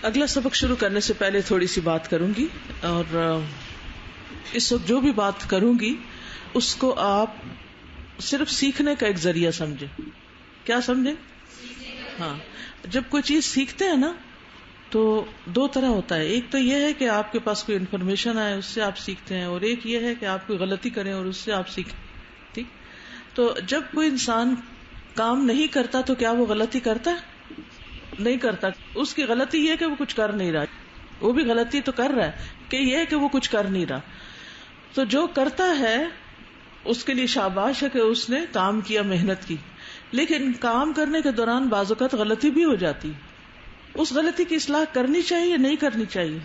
اگلا سبق شروع کرنے سے پہلے تھوڑی سی بات کروں گی، اور اس وقت جو بھی بات کروں گی اس کو آپ صرف سیکھنے کا ایک ذریعہ سمجھیں. کیا سمجھیں؟ ہاں، جب کوئی چیز سیکھتے ہیں نا تو دو طرح ہوتا ہے. ایک تو یہ ہے کہ آپ کے پاس کوئی انفارمیشن آئے اس سے آپ سیکھتے ہیں، اور ایک یہ ہے کہ آپ کوئی غلطی کریں اور اس سے آپ سیکھیں. ٹھیک؟ تو جب کوئی انسان کام نہیں کرتا تو کیا وہ غلطی کرتا ہے؟ نہیں کرتا. اس کی غلطی یہ ہے کہ وہ کچھ کر نہیں رہا. وہ بھی غلطی تو کر رہا ہے کہ یہ ہے کہ وہ کچھ کر نہیں رہا. تو جو کرتا ہے اس کے لیے شاباش ہے کہ اس نے کام کیا، محنت کی. لیکن کام کرنے کے دوران بعض اوقات غلطی بھی ہو جاتی. اس غلطی کی اصلاح کرنی چاہیے یا نہیں کرنی چاہیے؟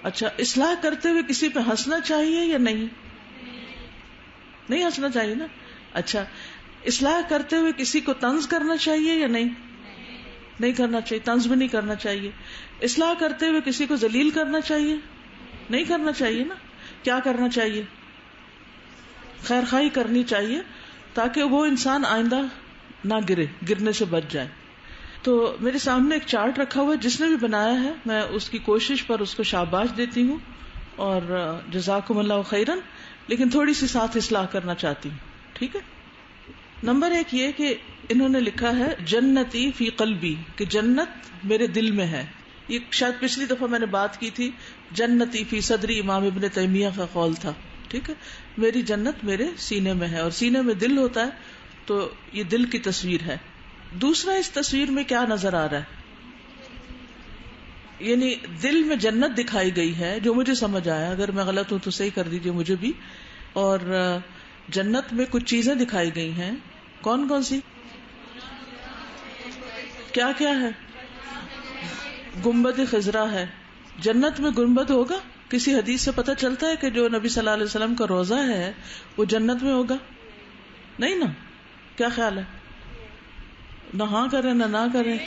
اچھا، اصلاح کرتے ہوئے کسی پہ ہنسنا چاہیے یا نہیں؟ نہیں ہنسنا چاہیے نا. اچھا، اصلاح کرتے ہوئے کسی کو طنز کرنا چاہیے یا نہیں؟ نہیں کرنا چاہیے، طنز بھی نہیں کرنا چاہیے. اصلاح کرتے ہوئے کسی کو ذلیل کرنا چاہیے؟ نہیں کرنا چاہیے نا. کیا کرنا چاہیے؟ خیر خواہی کرنی چاہیے تاکہ وہ انسان آئندہ نہ گرنے سے بچ جائے. تو میرے سامنے ایک چارٹ رکھا ہوا ہے، جس نے بھی بنایا ہے میں اس کی کوشش پر اس کو شاباش دیتی ہوں اور جزاکم اللہ خیرن، لیکن تھوڑی سی ساتھ اصلاح کرنا چاہتی ہوں. ٹھیک ہے؟ نمبر 1 یہ کہ انہوں نے لکھا ہے جنتی فی قلبی، کہ جنت میرے دل میں ہے. یہ شاید پچھلی دفعہ میں نے بات کی تھی، جنتی فی صدری امام ابن تیمیہ کا قول تھا. ٹھیک ہے، میری جنت میرے سینے میں ہے، اور سینے میں دل ہوتا ہے تو یہ دل کی تصویر ہے. دوسرا، اس تصویر میں کیا نظر آ رہا ہے؟ یعنی دل میں جنت دکھائی گئی ہے، جو مجھے سمجھ آیا. اگر میں غلط ہوں تو صحیح کر دیجئے مجھے بھی. اور جنت میں کچھ چیزیں دکھائی گئی ہیں. کون کون سی؟ کیا کیا ہے؟ گنبد خضرا ہے. جنت میں گنبد ہوگا؟ کسی حدیث سے پتہ چلتا ہے کہ جو نبی صلی اللہ علیہ وسلم کا روزہ ہے وہ جنت میں ہوگا؟ نہیں نا. کیا خیال ہے؟ نہ ہاں کریں نہ کریں،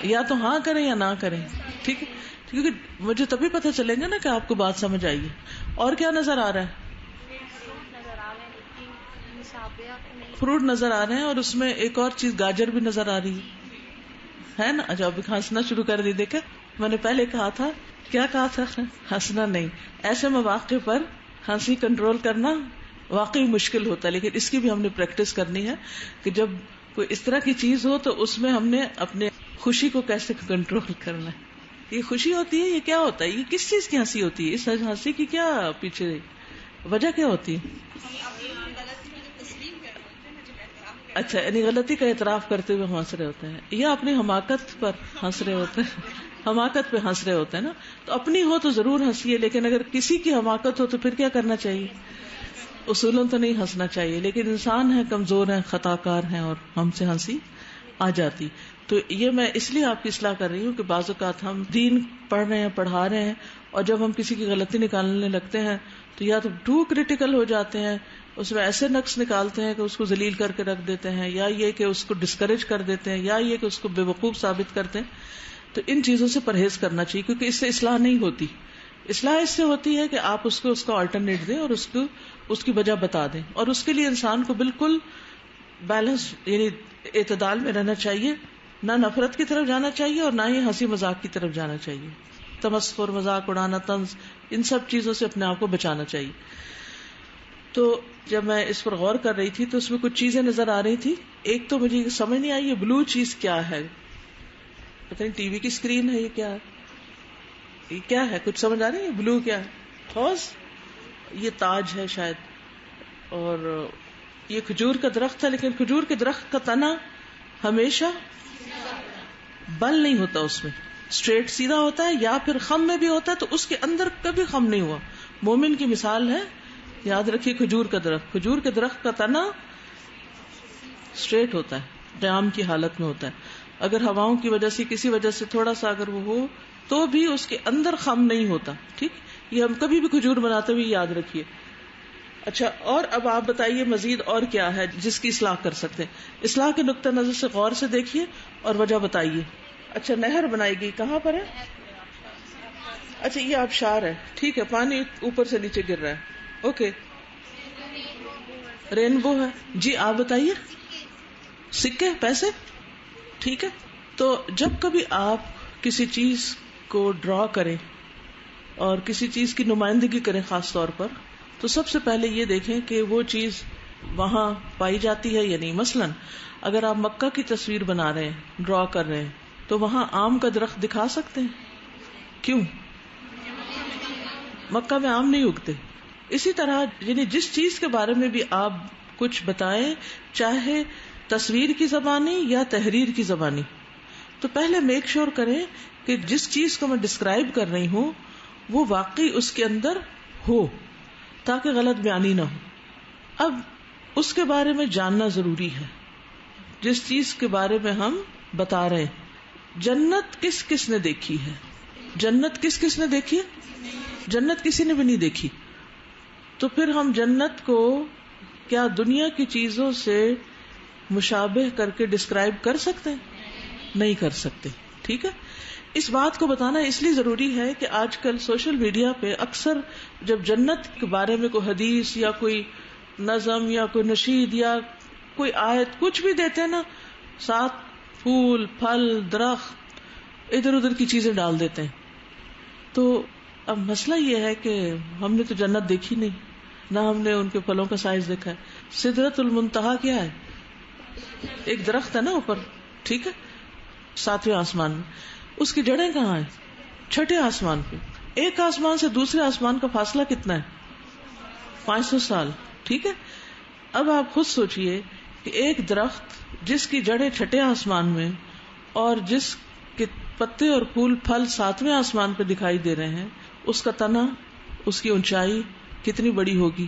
یا تو ہاں کریں یا نہ کریں. ٹھیک ہے، کیونکہ مجھے تبھی پتہ چلے گا نا کہ آپ کو بات سمجھ آئی ہے. اور کیا نظر آ رہا ہے؟ فروٹ نظر آ رہے ہیں، اور اس میں ایک اور چیز گاجر بھی نظر آ رہی ہے نا. اچھا، ابھی ہنسنا شروع کر دی. دیکھا میں نے پہلے کہا تھا، کیا کہا تھا؟ ہنسنا نہیں. ایسے مواقع پر ہنسی کنٹرول کرنا واقعی مشکل ہوتا ہے، لیکن اس کی بھی ہم نے پریکٹس کرنی ہے کہ جب کوئی اس طرح کی چیز ہو تو اس میں ہم نے اپنے خوشی کو کیسے کنٹرول کرنا ہے. یہ خوشی ہوتی ہے، یہ کیا ہوتا ہے؟ یہ کس چیز کی ہنسی ہوتی ہے؟ اس ہنسی کی کیا پیچھے وجہ کیا ہوتی ہے؟ اچھا، یعنی غلطی کا اعتراف کرتے ہوئے ہنس رہے ہوتے ہیں، یا اپنی حماقت پر ہنس رہے ہوتے ہیں. حماقت پہ ہنس رہے ہوتے ہیں نا. تو اپنی ہو تو ضرور ہنسیے، لیکن اگر کسی کی حماقت ہو تو پھر کیا کرنا چاہیے؟ اصولاً تو نہیں ہنسنا چاہیے، لیکن انسان ہے، کمزور ہیں، خطا کار ہیں، اور ہم سے ہنسی آ جاتی. تو یہ میں اس لیے آپ کی اصلاح کر رہی ہوں کہ بعض اوقات ہم دین پڑھ رہے ہیں، پڑھا رہے ہیں، اور جب ہم کسی کی غلطی نکالنے لگتے ہیں تو یا تو ٹو کریٹیکل ہو جاتے ہیں، اس میں ایسے نقص نکالتے ہیں کہ اس کو ذلیل کر کے رکھ دیتے ہیں، یا یہ کہ اس کو ڈسکریج کر دیتے ہیں، یا یہ کہ اس کو بے وقوف ثابت کرتے ہیں. تو ان چیزوں سے پرہیز کرنا چاہیے، کیونکہ اس سے اصلاح نہیں ہوتی. اصلاح اس سے ہوتی ہے کہ آپ اس کو آلٹرنیٹ دیں اور اس کی وجہ بتا دیں، اور اس کے لیے انسان کو بالکل بیلنس، یعنی اعتدال میں رہنا چاہیے. نہ نفرت کی طرف جانا چاہیے اور نہ ہی ہنسی مذاق کی طرف جانا چاہیے. تمسخر، مذاق اڑانا، طنز، ان سب چیزوں سے اپنے آپ کو بچانا چاہیے. تو جب میں اس پر غور کر رہی تھی تو اس میں کچھ چیزیں نظر آ رہی تھی. ایک تو مجھے سمجھ نہیں آئی، یہ بلو چیز کیا ہے؟ پتہ نہیں ٹی وی کی اسکرین ہے، یہ کیا ہے؟ یہ کیا ہے؟ کچھ سمجھ آ رہی ہے؟ بلو کیا ہے؟ ٹھوس، یہ تاج ہے شاید. اور یہ کھجور کا درخت ہے، لیکن کھجور کے درخت کا تنا ہمیشہ بل نہیں ہوتا، اس میں اسٹریٹ سیدھا ہوتا ہے، یا پھر خم میں بھی ہوتا ہے، تو اس کے اندر کبھی خم نہیں ہوا. مومن کی مثال ہے، یاد رکھیے، کھجور کا درخت. کھجور کے درخت کا تنا اسٹریٹ ہوتا ہے، قیام کی حالت میں ہوتا ہے. اگر ہواؤں کی وجہ سے، کسی وجہ سے تھوڑا سا اگر وہ ہو تو بھی اس کے اندر خم نہیں ہوتا. ٹھیک، یہ ہم کبھی بھی کھجور بناتے ہوئے یاد رکھیے. اچھا، اور اب آپ بتائیے مزید اور کیا ہے جس کی اصلاح کر سکتے ہیں؟ اصلاح کے نقطہ نظر سے غور سے دیکھیے اور وجہ بتائیے. اچھا، نہر بنائی گئی، کہاں پر ہے؟ اچھا، یہ آبشار ہے. ٹھیک ہے، پانی اوپر سے نیچے گر رہا ہے. اوکے، رینبو ہے. جی آپ بتائیے. سکے، پیسے. ٹھیک ہے، تو جب کبھی آپ کسی چیز کو ڈرا کریں اور کسی چیز کی نمائندگی کریں خاص طور پر، تو سب سے پہلے یہ دیکھیں کہ وہ چیز وہاں پائی جاتی ہے یا نہیں. مثلاً اگر آپ مکہ کی تصویر بنا رہے ہیں، ڈرا کر رہے ہیں، تو وہاں آم کا درخت دکھا سکتے ہیں؟ کیوں؟ مکہ میں آم نہیں اگتے. اسی طرح یعنی جس چیز کے بارے میں بھی آپ کچھ بتائیں، چاہے تصویر کی زبانی یا تحریر کی زبانی، تو پہلے میک شور کریں کہ جس چیز کو میں ڈسکرائب کر رہی ہوں وہ واقعی اس کے اندر ہو، تاکہ غلط بیانی نہ ہو. اب اس کے بارے میں جاننا ضروری ہے جس چیز کے بارے میں ہم بتا رہے ہیں. جنت کس کس نے دیکھی ہے؟ جنت کس کس نے دیکھی ہے؟ جنت کسی نے بھی نہیں دیکھی. تو پھر ہم جنت کو کیا دنیا کی چیزوں سے مشابہ کر کے ڈسکرائب کر سکتے ہیں؟ نہیں کر سکتے. ٹھیک ہے، اس بات کو بتانا اس لیے ضروری ہے کہ آج کل سوشل میڈیا پہ اکثر جب جنت کے بارے میں کوئی حدیث یا کوئی نظم یا کوئی نشید یا کوئی آیت کچھ بھی دیتے ہیں نا، ساتھ پھول پھل درخت ادھر ادھر کی چیزیں ڈال دیتے ہیں. تو اب مسئلہ یہ ہے کہ ہم نے تو جنت دیکھی نہیں، نہ ہم نے ان کے پھلوں کا سائز دیکھا ہے. سدرۃ المنتہا کیا ہے؟ ایک درخت ہے نا اوپر، ٹھیک ہے، 7ویں آسمان میں. اس کی جڑیں کہاں ہیں؟ 6ٹھے آسمان پہ. ایک آسمان سے دوسرے آسمان کا فاصلہ کتنا ہے؟ 500 سال. ٹھیک ہے، اب آپ خود سوچئے کہ ایک درخت جس کی جڑیں 6ٹھے آسمان میں اور جس کے پتے اور پھول پھل 7ویں آسمان پہ دکھائی دے رہے ہیں، اس کا تنا، اس کی اونچائی کتنی بڑی ہوگی؟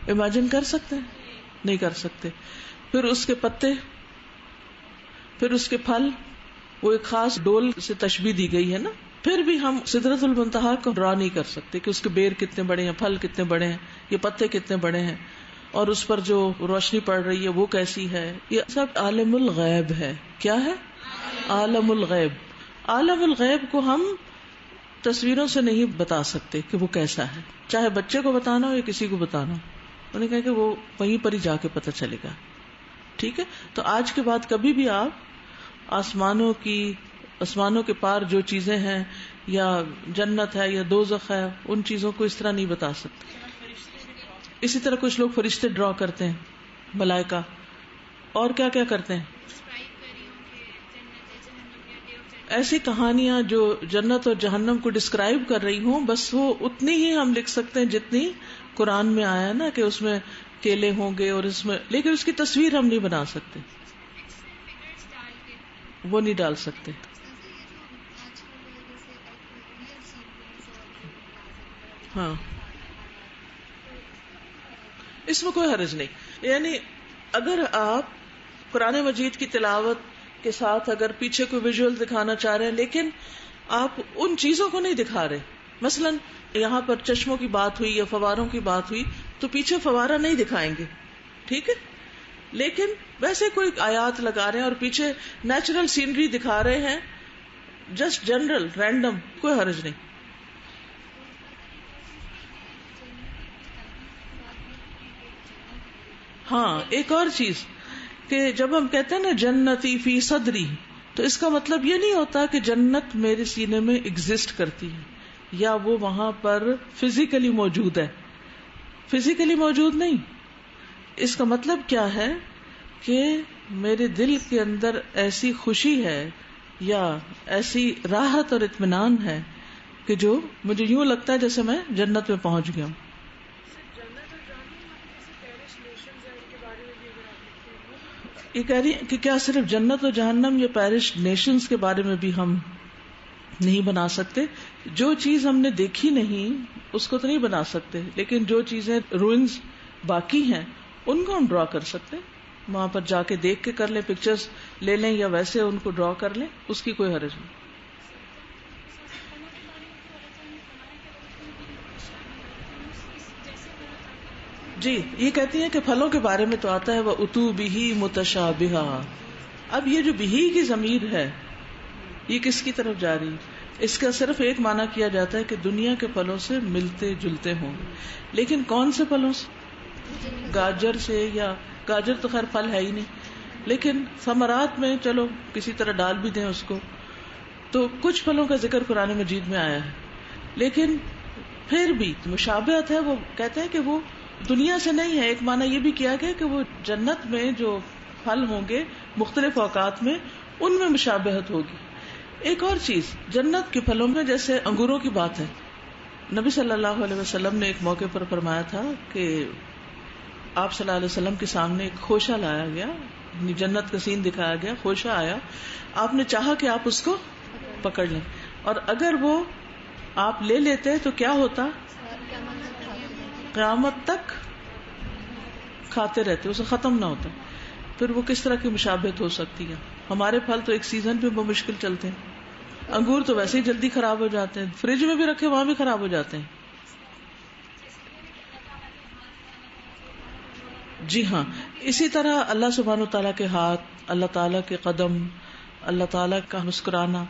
امیجن کر سکتے ہیں؟ نہیں کر سکتے. پھر اس کے پتے، پھر اس کے پھل، وہ ایک خاص ڈول سے تشبیہ دی گئی ہے نا. پھر بھی ہم سدرۃ المنتہا کو ڈرا نہیں کر سکتے کہ اس کے بیر کتنے بڑے ہیں، پھل کتنے بڑے ہیں، یہ پتے کتنے بڑے ہیں، اور اس پر جو روشنی پڑ رہی ہے وہ کیسی ہے. یہ سب عالم الغیب ہے. کیا ہے؟ عالم الغیب. عالم الغیب کو ہم تصویروں سے نہیں بتا سکتے کہ وہ کیسا ہے، چاہے بچے کو بتانا ہو یا کسی کو بتانا ہو. انہیں کہا کہ وہ وہیں پر ہی جا کے پتہ چلے گا. ٹھیک ہے، تو آج کے بعد کبھی بھی آپ آسمانوں کے پار جو چیزیں ہیں یا جنت ہے یا دوزخ ہے، ان چیزوں کو اس طرح نہیں بتا سکتے. اسی طرح کچھ لوگ فرشتے ڈرا کرتے ہیں، ملائکہ، اور کیا کیا کرتے ہیں. ایسی کہانیاں جو جنت اور جہنم کو ڈسکرائب کر رہی ہوں، بس وہ اتنی ہی ہم لکھ سکتے ہیں جتنی قرآن میں آیا نا کہ اس میں کیلے ہوں گے اور اس میں، لیکن اس کی تصویر ہم نہیں بنا سکتے، وہ نہیں ڈال سکتے. ہاں، اس میں کوئی حرج نہیں. یعنی اگر آپ قرآن مجید کی تلاوت کے ساتھ اگر پیچھے کوئی ویژول دکھانا چاہ رہے ہیں لیکن آپ ان چیزوں کو نہیں دکھا رہے، مثلا یہاں پر چشموں کی بات ہوئی یا فواروں کی بات ہوئی تو پیچھے فوارہ نہیں دکھائیں گے، ٹھیک ہے، لیکن ویسے کوئی آیات لگا رہے ہیں اور پیچھے نیچرل سینری دکھا رہے ہیں، جسٹ جنرل رینڈم، کوئی حرج نہیں. ہاں، ایک اور چیز کہ جب ہم کہتے ہیں نا جنتی فی صدری، تو اس کا مطلب یہ نہیں ہوتا کہ جنت میرے سینے میں ایگزسٹ کرتی ہے یا وہ وہاں پر فزیکلی موجود ہے. فزیکلی موجود نہیں. اس کا مطلب کیا ہے کہ میرے دل کے اندر ایسی خوشی ہے یا ایسی راحت اور اطمینان ہے کہ جو مجھے یوں لگتا ہے جیسے میں جنت میں پہنچ گیا ہوں. یہ کہہ رہی کہ کیا صرف جنت و جہنم یا پیرش نیشنز کے بارے میں بھی ہم نہیں بنا سکتے؟ جو چیز ہم نے دیکھی نہیں اس کو تو نہیں بنا سکتے، لیکن جو چیزیں روئنز باقی ہیں ان کو ہم ڈرا کر سکتے، وہاں پر جا کے دیکھ کے کر لیں، پکچرز لے لیں یا ویسے ان کو ڈرا کر لیں، اس کی کوئی حرج نہیں. جی، یہ کہتی ہیں کہ پھلوں کے بارے میں تو آتا ہے وہ اتو بہی متشابہا. اب یہ جو بہی کی ضمیر ہے یہ کس کی طرف جا رہی؟ اس کا صرف ایک معنی کیا جاتا ہے کہ دنیا کے پھلوں سے ملتے جلتے ہوں، لیکن کون سے پھلوں سے؟ گاجر سے، یا گاجر تو خیر پھل ہے ہی نہیں، لیکن ثمرات میں چلو کسی طرح ڈال بھی دیں اس کو. تو کچھ پھلوں کا ذکر قرآن مجید میں آیا ہے, لیکن پھر بھی مشابہت ہے. وہ کہتے ہیں کہ وہ دنیا سے نہیں ہے. ایک معنی یہ بھی کیا گیا کہ وہ جنت میں جو پھل ہوں گے مختلف اوقات میں ان میں مشابہت ہوگی. ایک اور چیز جنت کے پھلوں میں جیسے انگوروں کی بات ہے, نبی صلی اللہ علیہ وسلم نے ایک موقع پر فرمایا تھا کہ آپ صلی اللہ علیہ وسلم کے سامنے ایک خوشہ لایا گیا, جنت کا سین دکھایا گیا, خوشہ آیا, آپ نے چاہا کہ آپ اس کو پکڑ لیں, اور اگر وہ آپ لے لیتے تو کیا ہوتا, قیامت تک کھاتے رہتے, اسے ختم نہ ہوتا. پھر وہ کس طرح کی مشابہت ہو سکتی ہے؟ ہمارے پھل تو ایک سیزن پہ بمشکل چلتے ہیں, انگور تو ویسے ہی جلدی خراب ہو جاتے ہیں, فریج میں بھی رکھے وہاں بھی خراب ہو جاتے ہیں. جی ہاں, اسی طرح اللہ سبحانہ وتعالیٰ کے ہاتھ, اللہ تعالیٰ کے قدم, اللہ تعالیٰ کا مسکرانا,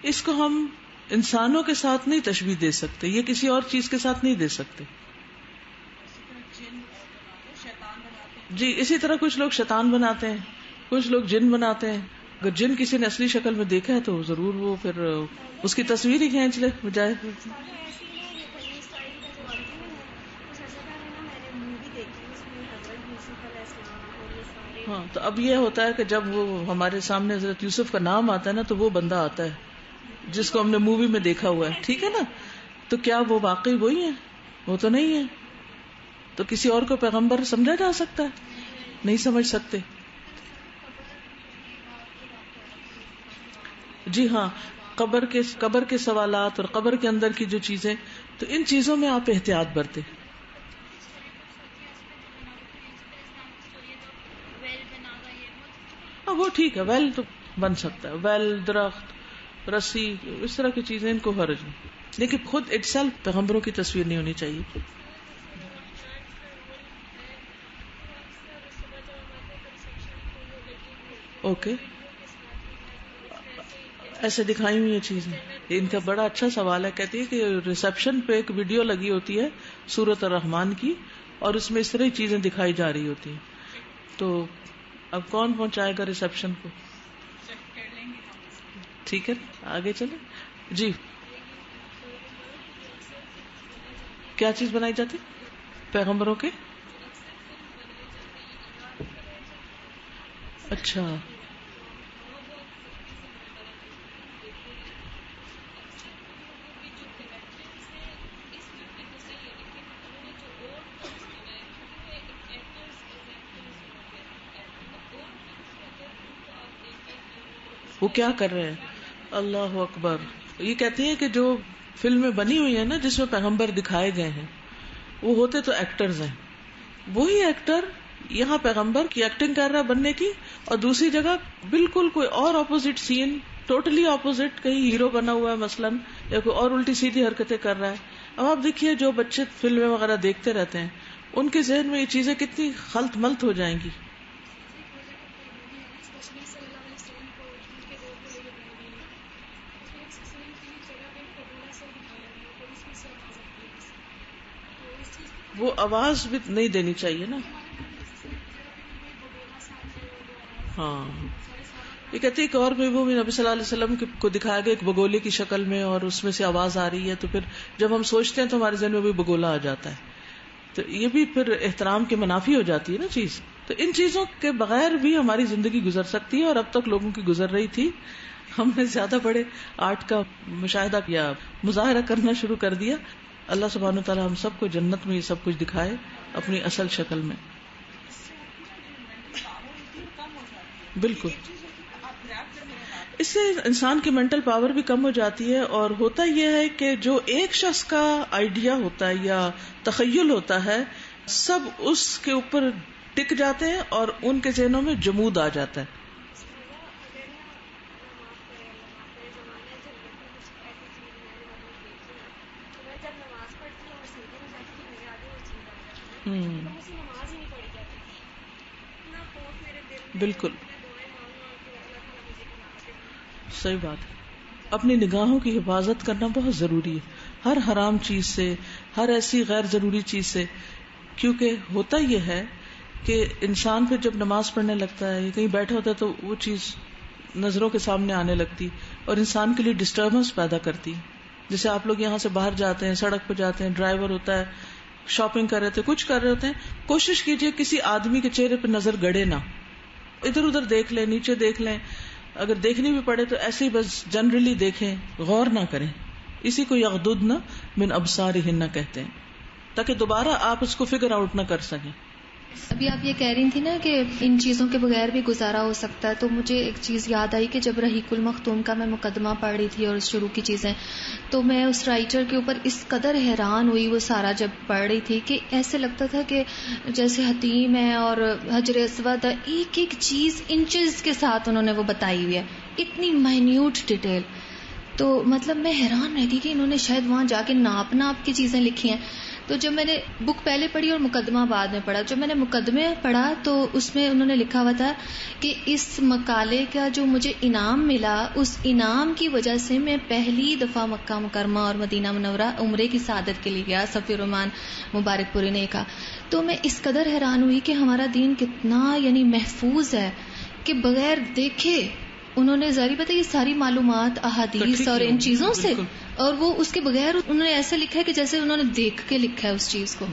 اس کو ہم انسانوں کے ساتھ نہیں تشبیہ دے سکتے, یہ کسی اور چیز کے ساتھ نہیں دے سکتے. جی اسی طرح کچھ لوگ شیطان بناتے ہیں, کچھ لوگ جن بناتے ہیں. اگر جن کسی نے اصلی شکل میں دیکھا ہے تو ضرور وہ پھر اس کی تصویر ہی کھینچ لے بجائے. ہاں, تو اب یہ ہوتا ہے کہ جب وہ ہمارے سامنے حضرت یوسف کا نام آتا ہے نا تو وہ بندہ آتا ہے جس کو ہم نے مووی میں دیکھا ہوا ہے, ٹھیک ہے نا. تو کیا وہ واقعی وہی ہے؟ وہ تو نہیں ہے. تو کسی اور کو پیغمبر سمجھا جا سکتا ہے؟ نہیں سمجھ سکتے. جی ہاں, قبر کے سوالات اور قبر کے اندر کی جو چیزیں, تو ان چیزوں میں آپ احتیاط برتیں. ہاں وہ ٹھیک ہے, ویل تو بن سکتا ہے, ویل, درخت, رسی, اس طرح کی چیزیں ان کو حرج نہیں, لیکن خود اٹ سیلف پیغمبروں کی تصویر نہیں ہونی چاہیے. اوکے, ایسے دکھائی ہوئی یہ چیزیں. ان کا بڑا اچھا سوال ہے. کہتی ہے کہ ریسپشن پہ ایک ویڈیو لگی ہوتی ہے سورۃ الرحمان کی, اور اس میں اس طرح چیزیں دکھائی جا رہی ہوتی ہیں. تو اب کون پہنچائے گا ریسپشن کو؟ ٹھیک ہے, آگے چلیں. جی, کیا چیز بنائی جاتی پیغمبروں کے؟ اچھا, وہ کیا کر رہے ہیں؟ اللہ اکبر. یہ کہتے ہیں کہ جو فلمیں بنی ہوئی ہیں نا جس میں پیغمبر دکھائے گئے ہیں وہ ہوتے تو ایکٹرز ہیں. وہی ایکٹر یہاں پیغمبر کی ایکٹنگ کر رہا ہے بننے کی, اور دوسری جگہ بالکل کوئی اور اپوزٹ سین, ٹوٹلی اپوزٹ, کہیں ہیرو بنا ہوا ہے مثلاً, یا کوئی اور الٹی سیدھی حرکتیں کر رہا ہے. اب آپ دیکھیے جو بچے فلمیں وغیرہ دیکھتے رہتے ہیں ان کے ذہن میں یہ چیزیں کتنی خلط ملط ہو جائیں گی. وہ آواز بھی نہیں دینی چاہیے نا. ہاں, یہ کہتے ہیں کہ اور بھی وہ نبی صلی اللہ علیہ وسلم کو دکھایا گیا ایک بگولے کی شکل میں, اور اس میں سے آواز آ رہی ہے, تو پھر جب ہم سوچتے ہیں تو ہمارے ذہن میں بھی بگولا آ جاتا ہے. تو یہ بھی پھر احترام کے منافی ہو جاتی ہے نا چیز. تو ان چیزوں کے بغیر بھی ہماری زندگی گزر سکتی ہے, اور اب تک لوگوں کی گزر رہی تھی. ہم نے زیادہ بڑے آرٹ کا مشاہدہ یا مظاہرہ کرنا شروع کر دیا. اللہ سبحانہ وتعالی ہم سب کو جنت میں یہ سب کچھ دکھائے اپنی اصل شکل میں. بالکل, اس سے انسان کی مینٹل پاور بھی کم ہو جاتی ہے. اور ہوتا یہ ہے کہ جو ایک شخص کا آئیڈیا ہوتا ہے یا تخیل ہوتا ہے, سب اس کے اوپر ٹک جاتے ہیں اور ان کے ذہنوں میں جمود آ جاتا ہے. بالکل صحیح بات ہے. اپنی نگاہوں کی حفاظت کرنا بہت ضروری ہے, ہر حرام چیز سے, ہر ایسی غیر ضروری چیز سے. کیونکہ ہوتا یہ ہے کہ انسان پھر جب نماز پڑھنے لگتا ہے یا کہیں بیٹھا ہوتا ہے تو وہ چیز نظروں کے سامنے آنے لگتی اور انسان کے لیے ڈسٹربنس پیدا کرتی. جیسے آپ لوگ یہاں سے باہر جاتے ہیں, سڑک پہ جاتے ہیں, ڈرائیور ہوتا ہے, شاپنگ کر رہے تھے, کچھ کر رہے ہوتے ہیں, کوشش کیجئے کسی آدمی کے چہرے پہ نظر گڑے نہ, ادھر ادھر دیکھ لیں, نیچے دیکھ لیں, اگر دیکھنی بھی پڑے تو ایسے ہی بس جنرلی دیکھیں, غور نہ کریں. اسی کو یغضضن من ابصارہن کہتے ہیں, تاکہ دوبارہ آپ اس کو فگر آؤٹ نہ کر سکیں. ابھی آپ یہ کہہ رہی تھی نا کہ ان چیزوں کے بغیر بھی گزارا ہو سکتا ہے, تو مجھے ایک چیز یاد آئی کہ جب رحیق المختوم کا میں مقدمہ پڑھ رہی تھی اور شروع کی چیزیں, تو میں اس رائٹر کے اوپر اس قدر حیران ہوئی وہ سارا جب پڑھ رہی تھی کہ ایسے لگتا تھا کہ جیسے حتیم ہے اور حجر اسود ہے, ایک ایک چیز انچز کے ساتھ انہوں نے وہ بتائی ہوئی ہے, اتنی مائنیوٹ ڈیٹیل. تو مطلب میں حیران رہ گئی کہ انہوں نے شاید وہاں جا کے ناپ کی چیزیں لکھی ہیں. تو جب میں نے بک پہلے پڑھی اور مقدمہ بعد میں پڑھا, جب میں نے مقدمے پڑھا تو اس میں انہوں نے لکھا ہوا تھا کہ اس مقالے کا جو مجھے انعام ملا, اس انعام کی وجہ سے میں پہلی دفعہ مکہ مکرمہ اور مدینہ منورہ عمرے کی سعادت کے لیے گیا, صفی الرحمان مبارک پوری نے کہا. تو میں اس قدر حیران ہوئی کہ ہمارا دین کتنا یعنی محفوظ ہے کہ بغیر دیکھے انہوں نے ظاہر بتا یہ ساری معلومات احادیث اور ان چیزوں سے, اور وہ اس کے بغیر انہوں نے ایسے لکھا ہے کہ جیسے انہوں نے دیکھ کے لکھا ہے اس چیز کو.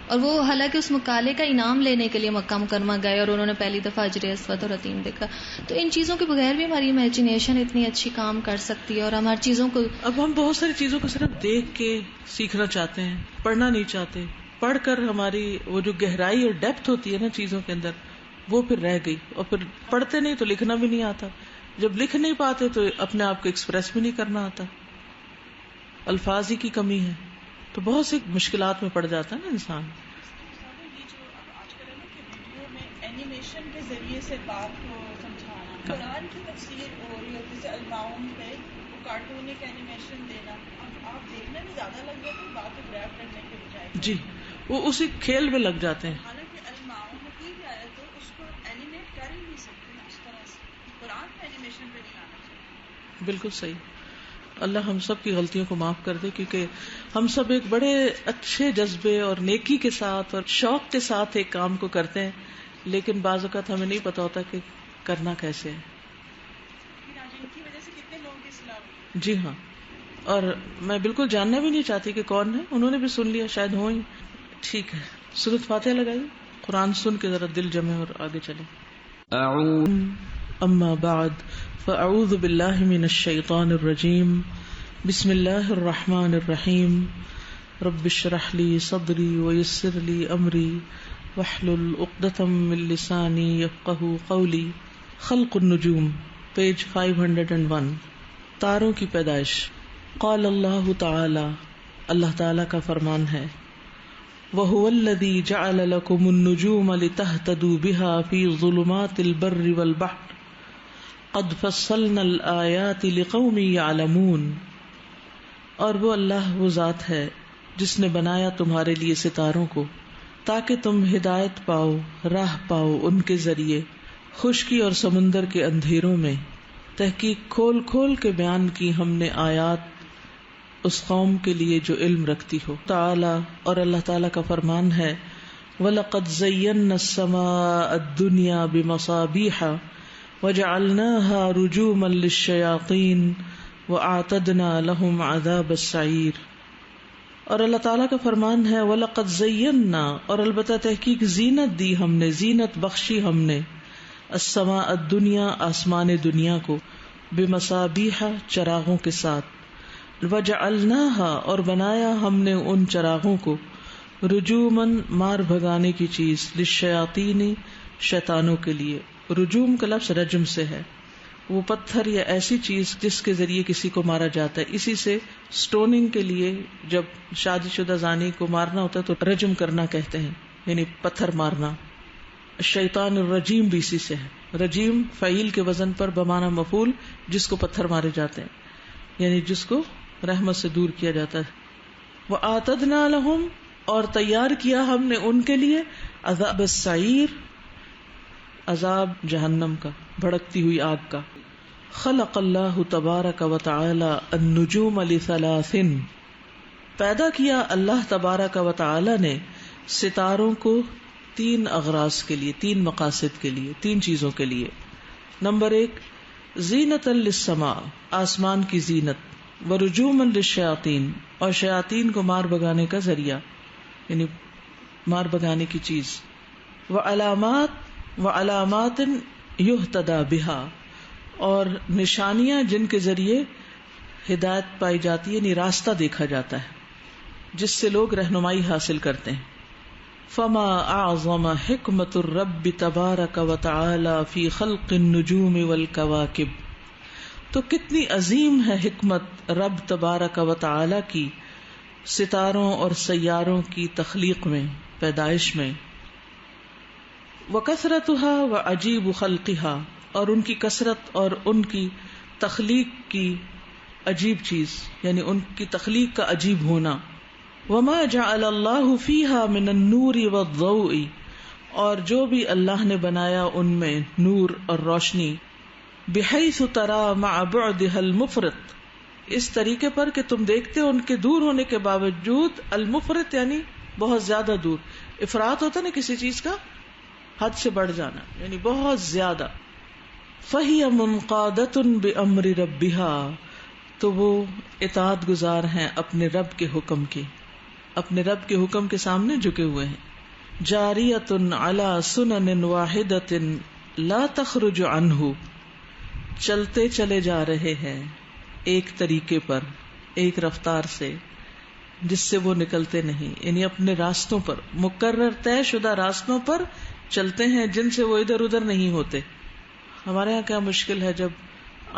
اور وہ حالانکہ اس مقالے کا انعام لینے کے لیے مکہ مکرمہ گئے اور انہوں نے پہلی دفعہ حجر اسود اور حتیم دیکھا. تو ان چیزوں کے بغیر بھی ہماری امیجنیشن اتنی اچھی کام کر سکتی ہے, اور ہم ہر چیزوں کو, اب ہم بہت ساری چیزوں کو صرف دیکھ کے سیکھنا چاہتے ہیں, پڑھنا نہیں چاہتے. پڑھ کر ہماری وہ جو گہرائی اور ڈیپتھ ہوتی ہے نا چیزوں کے اندر, وہ پھر رہ گئی. اور پھر پڑھتے نہیں تو لکھنا بھی نہیں آتا, جب لکھ نہیں پاتے تو اپنے آپ کو ایکسپریس بھی نہیں کرنا آتا, الفاظ ہی کی کمی ہے, تو بہت سی مشکلات میں پڑ جاتا ہے نا انسان. یہ جو آج کل ہے نا کہ ویڈیو میں اینیمیشن کے ذریعے سے بات کو سمجھانا, قرآن کی تفسیر ہو رہی ہے, جیسے المعون پہ وہ کارٹونک اینیمیشن دینا, اب آپ دیکھنے میں زیادہ لگ جاتے ہیں بات کو گریب کرنے کے بجائے. جی, وہ اسی کھیل میں لگ جاتے ہیں. حالانکہ المعون کی بھی آئے تو اس کو اینیمیٹ کر ہی نہیں سکتے نا اس طرح سے, قرآن میں اینیمیشن پہ نہیں آنا چاہیے. بالکل صحیح. اللہ ہم سب کی غلطیوں کو معاف کر دے, کیونکہ ہم سب ایک بڑے اچھے جذبے اور نیکی کے ساتھ اور شوق کے ساتھ ایک کام کو کرتے ہیں, لیکن بعض اوقات ہمیں نہیں پتا ہوتا کہ کرنا کیسے ہے. ان کی وجہ سے کتنے لوگوں کی اصلاح ہوئی. جی ہاں, اور میں بالکل جاننا بھی نہیں چاہتی کہ کون ہے, انہوں نے بھی سن لیا شاید ہوں ہی. ٹھیک ہے, سورۃ فاتحہ لگائیے, قرآن سن کے ذرا دل جمے اور آگے چلے. اما بعد فاعوذ باللہ من الشیطان الرجیم, بسم اللہ الرحمن الرحیم, رب اشرح لی صدری ویسر لی امری واحلل عقدۃ من لسانی یفقہوا قولی. خلق النجوم, پیج 501. تاروں کی پیدائش. قال اللہ تعالی, اللہ تعالی کا فرمان ہے, وَهُوَ الَّذِي جَعَلَ لَكُمُ النُّجُومَ لِتَهْتَدُوا بِهَا فِي ظُلُمَاتِ الْبَرِّ وَالْبَحْرِ قَدْ فَصَّلْنَا الْآيَاتِ لِقَوْمٍ يَعْلَمُونَ. اور وہ اللہ وہ ذات ہے جس نے بنایا تمہارے لیے ستاروں کو تاکہ تم ہدایت پاؤ, راہ پاؤ ان کے ذریعے خشکی اور سمندر کے اندھیروں میں. تحقیق کھول کھول کے بیان کی ہم نے آیات اس قوم کے لیے جو علم رکھتی ہو. تعالی, اور اللہ تعالی کا فرمان ہے, وَلَقَدْ زَيَّنَّا السَّمَاءَ الدُّنْيَا بِمَصَابِيحَ وَجَعَلْنَاهَا رُجُومًا لِلشَّيَاطِينِ وَأَعْتَدْنَا لَهُمْ عَذَابَ السَّعِيرِ. اور اللہ تعالیٰ کا فرمان ہے, وَلَقَدْ زَيَّنَّا, اور البتہ تحقیق زینت دی ہم نے, زینت بخشی ہم نے, السماء الدنیا, آسمان دنیا کو, بمصابیح, چراغوں کے ساتھ, وجعلناها, اور بنایا ہم نے ان چراغوں کو, رجومن, مار بھگانے کی چیز, للشیاطین, شیطانوں کے لیے. رجوم کا لفظ رجم سے ہے, وہ پتھر یا ایسی چیز جس کے ذریعے کسی کو مارا جاتا ہے. اسی سے سٹوننگ کے لیے جب شادی شدہ زانی کو مارنا ہوتا ہے تو رجم کرنا کہتے ہیں, یعنی پتھر مارنا. شیطان الرجیم بھی اسی سے ہے. رجیم فعیل کے وزن پر بمعنی مفعول, جس کو پتھر مارے جاتے ہیں, یعنی جس کو رحمت سے دور کیا جاتا ہے. وَآتَدْنَا لَهُمْ, اور تیار کیا ہم نے ان کے لیے, عذاب السعیر, عذاب جہنم کا, بھڑکتی ہوئی آگ کا. خلق اللہ تبارک و تعالی النجوم لثلاث, پیدا کیا اللہ تبارک و تعالی نے ستاروں کو 3 اغراض کے لیے، 3 مقاصد کے لیے، 3 چیزوں کے لیے. نمبر 1 زینۃ للسماء، آسمان کی زینت، ورجوما للشیاطین، اور شیاطین کو مار بگانے کا ذریعہ، یعنی مار بگانے کی چیز، وعلامات یہتدی بہا، اور نشانیاں جن کے ذریعے ہدایت پائی جاتی ہے، یعنی راستہ دیکھا جاتا ہے جس سے لوگ رہنمائی حاصل کرتے ہیں. فما اعظم حکمت الرب تبارک وتعالی فی خلق النجوم والکواکب، تو کتنی عظیم ہے حکمت رب تبارک وتعالی کی ستاروں اور سیاروں کی تخلیق میں، پیدائش میں. وکثرتها وعجیب خلقها، اور ان کی کثرت اور ان کی تخلیق کی عجیب چیز، یعنی ان کی تخلیق کا عجیب ہونا. وما جعل اللہ فیہا من النور والضوء، اور جو بھی اللہ نے بنایا ان میں نور اور روشنی، بحیث ترى مع بعدها المفرط، اس طریقے پر کہ تم دیکھتے ہو ان کے دور ہونے کے باوجود، المفرط یعنی بہت زیادہ دور، افراط ہوتا نا کسی چیز کا حد سے بڑھ جانا، یعنی بہت زیادہ. فَهِيَ مُنْقَادَةٌ بِأَمْرِ رَبِّهَا، تو وہ اطاعت گزار ہیں اپنے رب کے حکم کی، اپنے رب کے حکم کے سامنے جھکے ہوئے ہیں. جاریۃ علی سنن واحدۃ لا تخرج عنہ، چلتے چلے جا رہے ہیں ایک طریقے پر، ایک رفتار سے جس سے وہ نکلتے نہیں، یعنی اپنے راستوں پر، مقرر طے شدہ راستوں پر چلتے ہیں جن سے وہ ادھر ادھر نہیں ہوتے. ہمارے یہاں کیا مشکل ہے، جب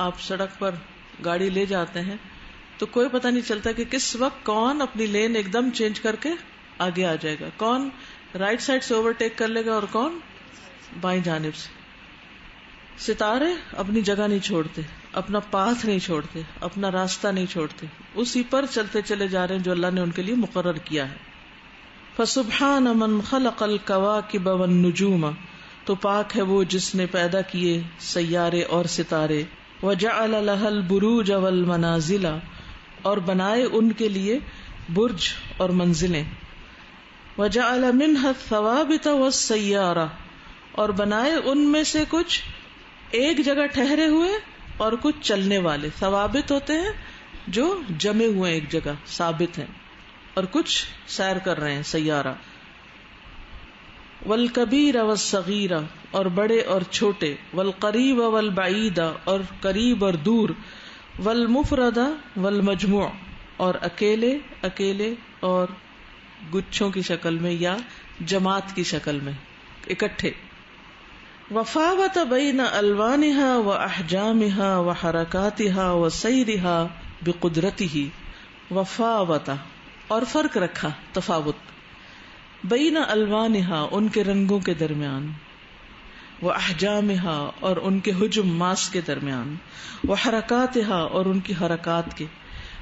آپ سڑک پر گاڑی لے جاتے ہیں تو کوئی پتہ نہیں چلتا کہ کس وقت کون اپنی لین ایک دم چینج کر کے آگے آ جائے گا، کون رائٹ سائڈ سے اوورٹیک کر لے گا اور کون بائیں جانب سے. ستارے اپنی جگہ نہیں چھوڑتے، اپنا پاتھ نہیں چھوڑتے، اپنا راستہ نہیں چھوڑتے، اسی پر چلتے چلے جا رہے ہیں جو اللہ نے ان کے لیے مقرر کیا ہے. فسبحان من خلق الکواکب والنجوم، تو پاک ہے وہ جس نے پیدا کیے سیارے اور ستارے. وجعل لها البروج والمنازل، اور بنائے ان کے لیے برج اور منزلیں. وجعل منها الثوابت والسیارہ، اور بنائے ان میں سے کچھ ایک جگہ ٹھہرے ہوئے اور کچھ چلنے والے. ثوابت ہوتے ہیں جو جمے ہوئے ایک جگہ ثابت ہیں، اور کچھ سیر کر رہے ہیں، سیارہ. والکبیر والصغیر، اور بڑے اور چھوٹے. والقریب والبعید، اور قریب اور دور. والمفرد والمجموع، اور اکیلے اکیلے اور گچھوں کی شکل میں یا جماعت کی شکل میں اکٹھے. وفاوت بین الوانها واحجامها وحرکاتها وسیرها بقدرته. وفاوت، اور فرق رکھا، تفاوت، بین الوانها، ان کے رنگوں کے درمیان، واحجامها، اور ان کے حجم ماس کے درمیان، وحرکاتها، اور ان کی حرکات کے،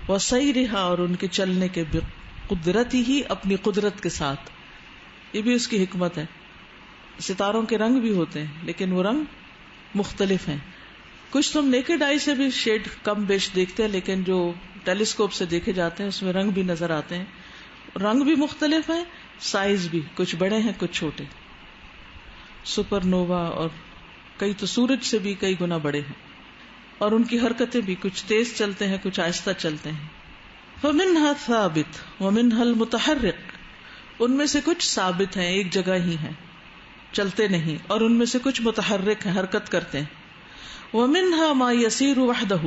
وسیرها، اور ان کے چلنے کے، بقدرته، اپنی قدرت کے ساتھ. یہ بھی اس کی حکمت ہے. ستاروں کے رنگ بھی ہوتے ہیں لیکن وہ رنگ مختلف ہیں. کچھ تم نیکڈ آئی سے بھی شیڈ کم بیش دیکھتے ہیں، لیکن جو ٹیلیسکوپ سے دیکھے جاتے ہیں اس میں رنگ بھی نظر آتے ہیں. رنگ بھی مختلف ہیں، سائز بھی، کچھ بڑے ہیں کچھ چھوٹے. سپر نووا اور کئی تو سورج سے بھی کئی گنا بڑے ہیں، اور ان کی حرکتیں بھی کچھ تیز چلتے ہیں کچھ آہستہ چلتے ہیں. فمنها ثابت ومنها المتحرک، ان میں سے کچھ ثابت ہیں، ایک جگہ ہی ہیں، چلتے نہیں، اور ان میں سے کچھ متحرک ہیں، حرکت کرتے ہیں. ومنها ما يسير وحده،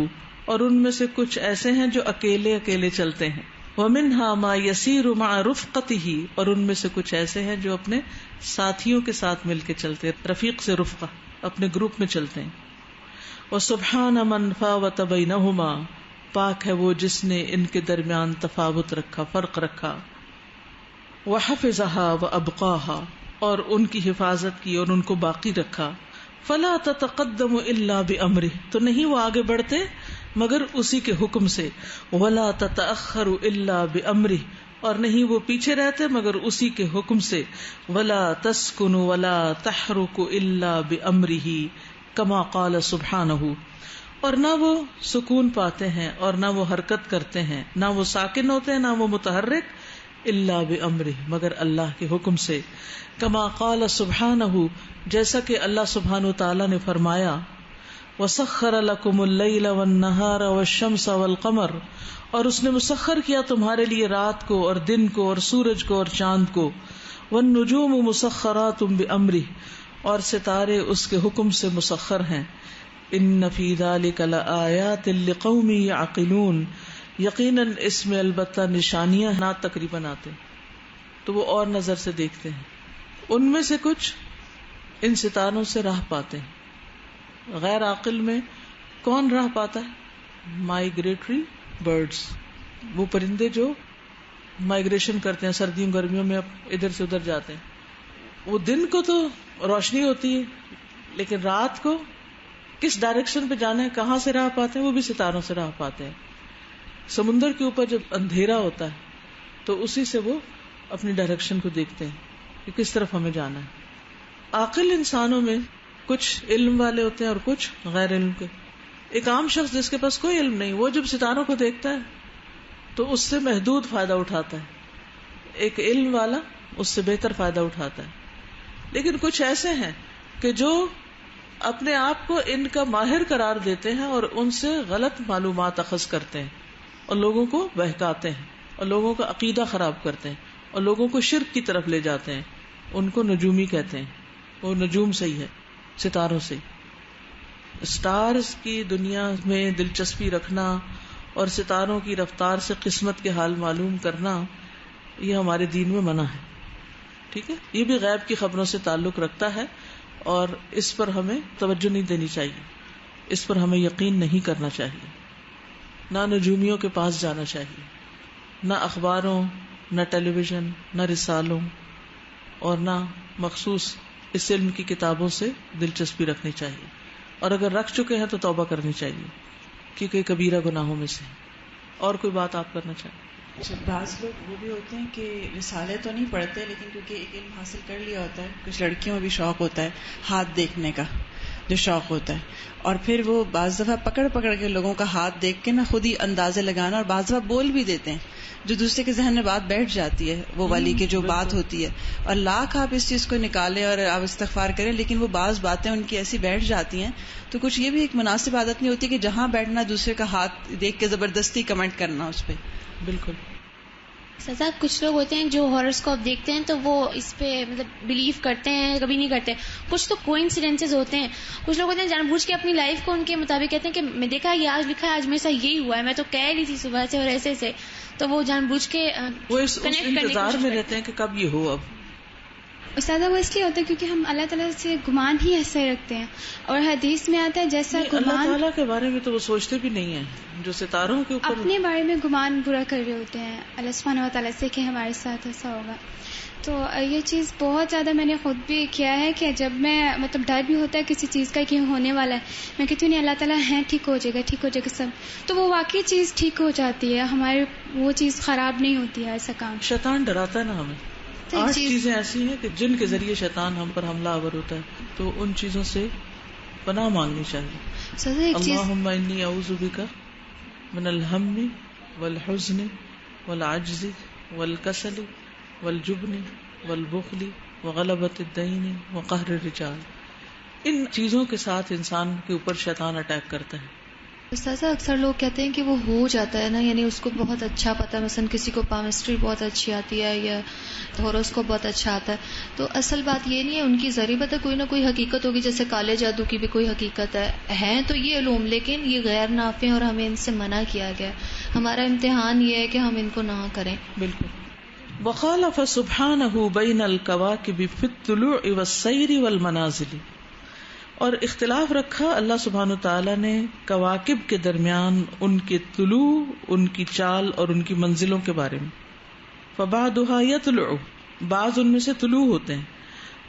اور ان میں سے کچھ ایسے ہیں جو اکیلے اکیلے چلتے ہیں. ومنها ما يسير مع رفقته، اور ان میں سے کچھ ایسے ہیں جو اپنے ساتھیوں کے ساتھ مل کے چلتے ہیں، رفیق سے رفقہ، اپنے گروپ میں چلتے ہیں. وسبحان من فاوت بينهما، پاک ہے وہ جس نے ان کے درمیان تفاوت رکھا، فرق رکھا. وحفظها وابقاها، اور ان کی حفاظت کی اور ان کو باقی رکھا. فلا تتقدم الا بامرہ، تو نہیں وہ آگے بڑھتے مگر اسی کے حکم سے. ولا تتاخر الا بامرہ، اور نہیں وہ پیچھے رہتے مگر اسی کے حکم سے. ولا تسکن ولا تحرک الا بامرہ کما قال سبحانہ، اور نہ وہ سکون پاتے ہیں اور نہ وہ حرکت کرتے ہیں، نہ وہ ساکن ہوتے ہیں نہ وہ متحرک، الا بامرہ مگر اللہ کے حکم سے، کما قال سبحانہ جیسا کہ اللہ سبحانہ وتعالی نے فرمایا، وسخر لکم اللیل والنہار والشمس والقمر، اور اس نے مسخر کیا تمہارے لیے رات کو اور دن کو اور سورج کو اور چاند کو، والنجوم مسخرات بامرہ، اور ستارے اس کے حکم سے مسخر ہیں، ان فی ذلک لآیات لقوم یعقلون، یقیناً اس میں البتہ نشانیاں نہ تقریباً آتے تو وہ اور نظر سے دیکھتے ہیں، ان میں سے کچھ ان ستاروں سے راہ پاتے ہیں۔ غیر عاقل میں کون راہ پاتا ہے؟ مائگریٹری برڈز، وہ پرندے جو مائگریشن کرتے ہیں سردیوں گرمیوں میں، اب ادھر سے ادھر جاتے ہیں۔ وہ دن کو تو روشنی ہوتی ہے لیکن رات کو کس ڈائریکشن پہ جانا ہے، کہاں سے راہ پاتے ہیں؟ وہ بھی ستاروں سے راہ پاتے ہیں۔ سمندر کے اوپر جب اندھیرا ہوتا ہے تو اسی سے وہ اپنی ڈائریکشن کو دیکھتے ہیں کہ کس طرف ہمیں جانا ہے۔ عاقل انسانوں میں کچھ علم والے ہوتے ہیں اور کچھ غیر علم کے۔ ایک عام شخص جس کے پاس کوئی علم نہیں، وہ جب ستاروں کو دیکھتا ہے تو اس سے محدود فائدہ اٹھاتا ہے، ایک علم والا اس سے بہتر فائدہ اٹھاتا ہے۔ لیکن کچھ ایسے ہیں کہ جو اپنے آپ کو ان کا ماہر قرار دیتے ہیں اور ان سے غلط معلومات اخذ کرتے ہیں اور لوگوں کو بہکاتے ہیں اور لوگوں کا عقیدہ خراب کرتے ہیں اور لوگوں کو شرک کی طرف لے جاتے ہیں۔ ان کو نجومی کہتے ہیں، وہ نجوم سے ہی ہے، ستاروں سے۔ اسٹارز کی دنیا میں دلچسپی رکھنا اور ستاروں کی رفتار سے قسمت کے حال معلوم کرنا، یہ ہمارے دین میں منع ہے، ٹھیک ہے؟ یہ بھی غیب کی خبروں سے تعلق رکھتا ہے اور اس پر ہمیں توجہ نہیں دینی چاہیے، اس پر ہمیں یقین نہیں کرنا چاہیے، نہ نجومیوں کے پاس جانا چاہیے، نہ اخباروں، نہ ٹیلی ویژن، نہ رسالوں اور نہ مخصوص اس علم کی کتابوں سے دلچسپی رکھنی چاہیے، اور اگر رکھ چکے ہیں تو توبہ کرنی چاہیے کیونکہ کبیرہ گناہوں میں سے۔ اور کوئی بات آپ کرنا چاہیں؟ بعض لوگ وہ بھی ہوتے ہیں کہ رسالے تو نہیں پڑھتے لیکن کیونکہ ایک علم حاصل کر لیا ہوتا ہے، کچھ لڑکیوں میں بھی شوق ہوتا ہے ہاتھ دیکھنے کا، جو شوق ہوتا ہے، اور پھر وہ بعض دفعہ پکڑ کے لوگوں کا ہاتھ دیکھ کے نا خود ہی اندازے لگانا، اور بعض دفعہ بول بھی دیتے ہیں جو دوسرے کے ذہن میں بات بیٹھ جاتی ہے، وہ والی کی جو بات ہوتی ہے، اور لاکھ آپ اس چیز کو نکالیں اور آپ استغفار کریں لیکن وہ بعض باتیں ان کی ایسی بیٹھ جاتی ہیں، تو کچھ یہ بھی ایک مناسب عادت نہیں ہوتی کہ جہاں بیٹھنا دوسرے کا ہاتھ دیکھ کے زبردستی کمنٹ کرنا اس پہ۔ بالکل۔ سزا کچھ لوگ ہوتے ہیں جو ہاراسکوپ دیکھتے ہیں تو وہ اس پہ مطلب بلیو کرتے ہیں، کبھی نہیں کرتے۔ کچھ تو کوئنسیڈنسز ہوتے ہیں، کچھ لوگ ہوتے ہیں جان بوجھ کے اپنی لائف کو ان کے مطابق کہتے ہیں کہ میں دیکھا یہ آج لکھا ہے، آج میرے ساتھ یہی ہوا ہے، میں تو کہہ رہی تھی صبح سے اور ایسے سے، تو وہ جان بوجھ کے وہ اس انتظار میں رہتے ہیں کہ کب یہ ہو۔ اب استاذہ وہ اس لیے ہوتا ہے کیونکہ ہم اللہ تعالیٰ سے گمان ہی ایسے رکھتے ہیں، اور حدیث میں آتا ہے جیسا گمان اللہ تعالیٰ کے بارے میں تو وہ سوچتے بھی نہیں ہیں، جو ستاروں کے اوپر اپنے بارے میں گمان برا کر رہے ہوتے ہیں اللہ سبحانہ وتعالیٰ سے کہ ہمارے ساتھ ایسا ہوگا۔ تو یہ چیز بہت زیادہ میں نے خود بھی کیا ہے کہ جب میں مطلب ڈر بھی ہوتا ہے کسی چیز کا کہ ہونے والا ہے، میں کہتی ہوں نہیں اللہ تعالیٰ ہیں، ٹھیک ہو جائے گا، ٹھیک ہو جائے گا سب، تو وہ واقعی چیز ٹھیک ہو جاتی ہے، ہمارے وہ چیز خراب نہیں ہوتی ہے ایسا کام۔ شیطان ڈراتا ہے نا ہمیں، 8 چیزیں ایسی ہیں کہ جن کے ذریعے شیطان ہم پر حملہ آور ہوتا ہے، تو ان چیزوں سے پناہ مانگنی چاہیے۔ اللہم انی اعوذ بک من الہم والحزن والعجز والکسل والجبن والبخل وغلبۃ الدین وقہر الرجال۔ ان چیزوں کے ساتھ انسان کے اوپر شیطان اٹیک کرتا ہے۔ استاذہ اکثر لوگ کہتے ہیں کہ وہ ہو جاتا ہے نا، یعنی اس کو بہت اچھا پتا ہے، مثلا کسی کو پامسٹری بہت اچھی آتی ہے یا ہوروسکوپ بہت اچھا آتا ہے، تو اصل بات یہ نہیں ہے، ان کی ذریعہ بتا کوئی نہ کوئی حقیقت ہوگی، جیسے کالے جادو کی بھی کوئی حقیقت ہے تو یہ علوم، لیکن یہ غیر نافع ہیں اور ہمیں ان سے منع کیا گیا۔ ہمارا امتحان یہ ہے کہ ہم ان کو نہ کریں۔ بالکل۔ وخالف سبحانہ بین الکواکب فی الطلوع والسیر والمنازل، اور اختلاف رکھا اللہ سبحانہ تعالیٰ نے کواکب کے درمیان ان کے طلوع، ان کی چال اور ان کی منزلوں کے بارے میں۔ فبعضها يطلع، بعض ان میں سے طلوع ہوتے ہیں،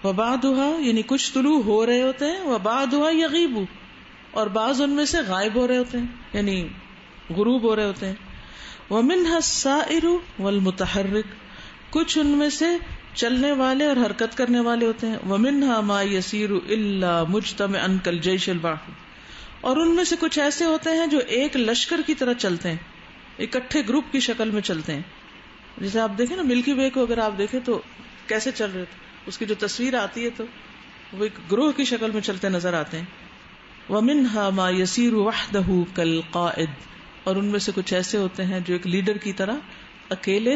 وبعضها یعنی کچھ طلوع ہو رہے ہوتے ہیں، وبعضها يغيب، اور بعض ان میں سے غائب ہو رہے ہوتے ہیں یعنی غروب ہو رہے ہوتے ہیں۔ ومنها السائر والمتحرک، کچھ ان میں سے چلنے والے اور حرکت کرنے والے ہوتے ہیں۔ ومنها ما يسير الا مجتمعا كالجيش الواحد، اور ان میں سے کچھ ایسے ہوتے ہیں جو ایک لشکر کی طرح چلتے ہیں، اکٹھے گروپ کی شکل میں چلتے ہیں۔ جیسے آپ دیکھیں نا ملکی وے کو، اگر آپ دیکھیں تو کیسے چل رہے تھے، اس کی جو تصویر آتی ہے تو وہ ایک گروہ کی شکل میں چلتے نظر آتے ہیں. وَمِنْهَا مَا يَسِيرُ وَحْدَهُ كَالْقَائِدِ، اور ان میں سے کچھ ایسے ہوتے ہیں جو ایک لیڈر کی طرح اکیلے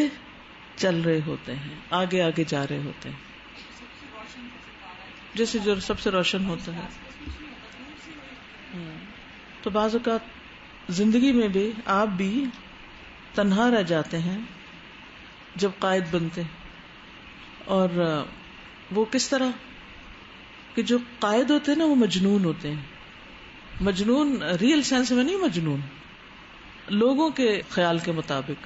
چل رہے ہوتے ہیں، آگے آگے جا رہے ہوتے ہیں، جیسے جو سب سے روشن ہوتا ہے. تو بعض اوقات زندگی میں بھی آپ بھی تنہا رہ جاتے ہیں جب قائد بنتے ہیں. اور وہ کس طرح کہ جو قائد ہوتے ہیں نا وہ مجنون ہوتے ہیں. مجنون ریئل سینس میں نہیں، مجنون لوگوں کے خیال کے مطابق.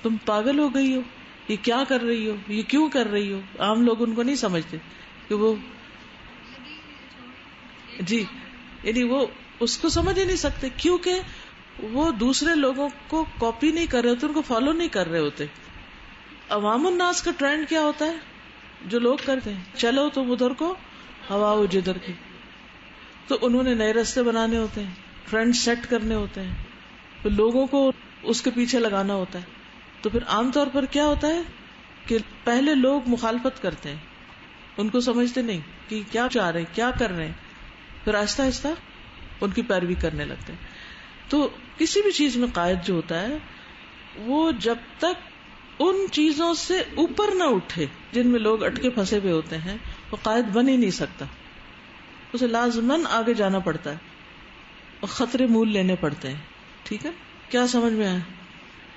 تم پاگل ہو گئی ہو، یہ کیا کر رہی ہو، یہ کیوں کر رہی ہو. عام لوگ ان کو نہیں سمجھتے کہ وہ جی، یعنی وہ اس کو سمجھ ہی نہیں سکتے، کیونکہ وہ دوسرے لوگوں کو کاپی نہیں کر رہے ہوتے، ان کو فالو نہیں کر رہے ہوتے. عوام الناس کا ٹرینڈ کیا ہوتا ہے جو لوگ کرتے ہیں، چلو تم ادھر کو ہوا ہو جدھر کی. تو انہوں نے نئے راستے بنانے ہوتے ہیں، ٹرینڈ سیٹ کرنے ہوتے ہیں، تو لوگوں کو اس کے پیچھے لگانا ہوتا ہے. تو پھر عام طور پر کیا ہوتا ہے کہ پہلے لوگ مخالفت کرتے ہیں، ان کو سمجھتے نہیں کہ کیا چاہ رہے ہیں، کیا کر رہے ہیں، پھر آہستہ آہستہ ان کی پیروی کرنے لگتے ہیں. تو کسی بھی چیز میں قائد جو ہوتا ہے وہ جب تک ان چیزوں سے اوپر نہ اٹھے جن میں لوگ اٹکے پھنسے ہوئے ہوتے ہیں، وہ قائد بن ہی نہیں سکتا. اسے لازماً آگے جانا پڑتا ہے اور خطرے مول لینے پڑتے ہیں. ٹھیک ہے، کیا سمجھ میں آیا؟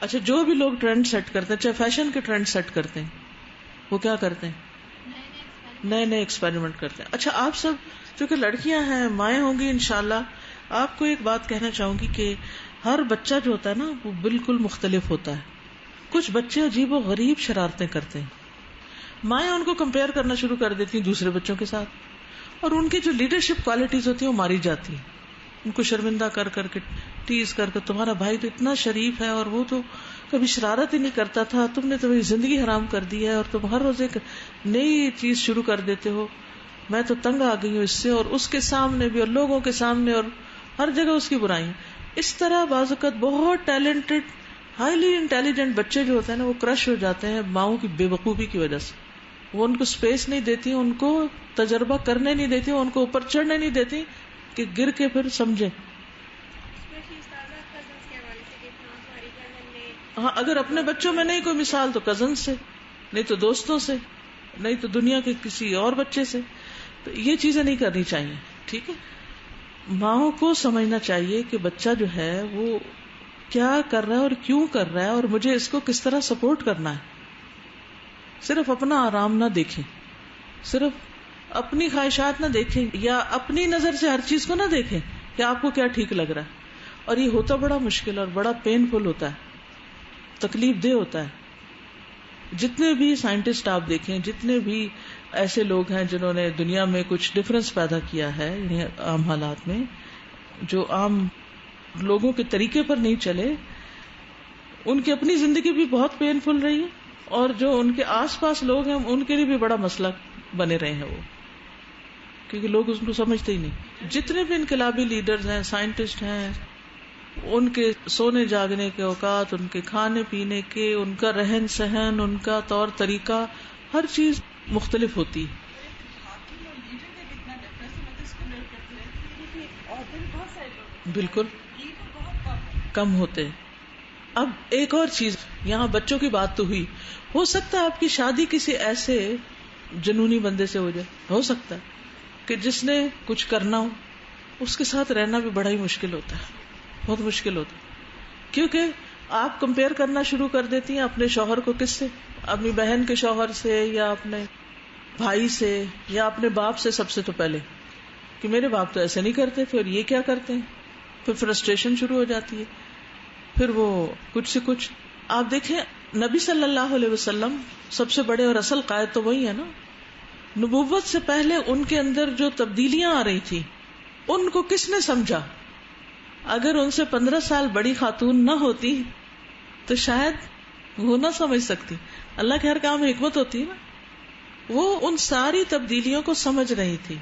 اچھا، جو بھی لوگ ٹرینڈ سیٹ کرتے ہیں، چاہے فیشن کے ٹرینڈ سیٹ کرتے ہیں، وہ کیا کرتے ہیں؟ نئے نئے ایکسپیریمنٹ کرتے ہیں. اچھا، آپ سب چونکہ لڑکیاں ہیں، مائیں ہوں گی انشاءاللہ، آپ کو ایک بات کہنا چاہوں گی کہ ہر بچہ جو ہوتا ہے نا وہ بالکل مختلف ہوتا ہے. کچھ بچے عجیب و غریب شرارتیں کرتے ہیں، مائیں ان کو کمپیئر کرنا شروع کر دیتی ہیں دوسرے بچوں کے ساتھ، اور ان کی جو لیڈرشپ کوالٹیز ہوتی ہیں وہ ماری جاتی ہیں. ان کو شرمندہ کر کر کے، ٹیز کر کے، تمہارا بھائی تو اتنا شریف ہے اور وہ تو کبھی شرارت ہی نہیں کرتا تھا، تم نے تو میری زندگی حرام کر دی ہے اور تم ہر روز ایک نئی چیز شروع کر دیتے ہو، میں تو تنگ آ گئی ہوں اس سے، اور اس کے سامنے بھی اور لوگوں کے سامنے، اور ہر جگہ اس کی برائی. اس طرح بعض اوقات بہت ٹیلنٹڈ، ہائیلی انٹیلیجنٹ بچے جو ہوتے ہیں نا وہ کرش ہو جاتے ہیں ماؤں کی بے وقوفی کی وجہ سے. وہ ان کو اسپیس نہیں دیتی، ان کو تجربہ کرنے نہیں دیتی، ان کو اوپر چڑھنے نہیں دیتی کہ گر کے پھر سمجھے. ہاں، اگر اپنے بچوں میں نہیں کوئی مثال تو کزن سے، نہیں تو دوستوں سے، نہیں تو دنیا کے کسی اور بچے سے. تو یہ چیزیں نہیں کرنی چاہیے. ٹھیک ہے، ماؤں کو سمجھنا چاہیے کہ بچہ جو ہے وہ کیا کر رہا ہے اور کیوں کر رہا ہے، اور مجھے اس کو کس طرح سپورٹ کرنا ہے. صرف اپنا آرام نہ دیکھیں، صرف اپنی خواہشات نہ دیکھیں، یا اپنی نظر سے ہر چیز کو نہ دیکھیں کہ آپ کو کیا ٹھیک لگ رہا ہے. اور یہ ہوتا بڑا مشکل اور بڑا پین فل ہوتا ہے، تکلیف دہ ہوتا ہے. جتنے بھی سائنٹسٹ آپ دیکھیں، جتنے بھی ایسے لوگ ہیں جنہوں نے دنیا میں کچھ ڈفرنس پیدا کیا ہے، یعنی عام حالات میں جو عام لوگوں کے طریقے پر نہیں چلے، ان کی اپنی زندگی بھی بہت پین فل رہی ہے، اور جو ان کے آس پاس لوگ ہیں ان کے لیے بھی بڑا مسئلہ بنے رہے ہیں وہ، کیونکہ لوگ اس کو سمجھتے ہی نہیں. جتنے بھی انقلابی لیڈرز ہیں، سائنٹسٹ ہیں، ان کے سونے جاگنے کے اوقات، ان کے کھانے پینے کے، ان کا رہن سہن، ان کا طور طریقہ، ہر چیز مختلف ہوتی. بالکل کم ہوتے. اب ایک اور چیز، یہاں بچوں کی بات تو ہوئی، ہو سکتا ہے آپ کی شادی کسی ایسے جنونی بندے سے ہو جائے، ہو سکتا ہے کہ جس نے کچھ کرنا ہو، اس کے ساتھ رہنا بھی بڑا ہی مشکل ہوتا ہے، بہت مشکل ہوتا ہے. کیونکہ آپ کمپیئر کرنا شروع کر دیتی ہیں اپنے شوہر کو کس سے، اپنی بہن کے شوہر سے، یا اپنے بھائی سے، یا اپنے باپ سے. سب سے تو پہلے کہ میرے باپ تو ایسے نہیں کرتے تھے اور یہ کیا کرتے ہیں. پھر فرسٹریشن شروع ہو جاتی ہے. پھر وہ کچھ سے کچھ. آپ دیکھیں نبی صلی اللہ علیہ وسلم سب سے بڑے اور اصل قائد تو وہی ہے نا. نبوت سے پہلے ان کے اندر جو تبدیلیاں آ رہی تھی ان کو کس نے سمجھا؟ اگر ان سے 15 سال بڑی خاتون نہ ہوتی تو شاید وہ نہ سمجھ سکتی. اللہ کے ہر کام میں حکمت ہوتی ہے نا. وہ ان ساری تبدیلیوں کو سمجھ رہی تھی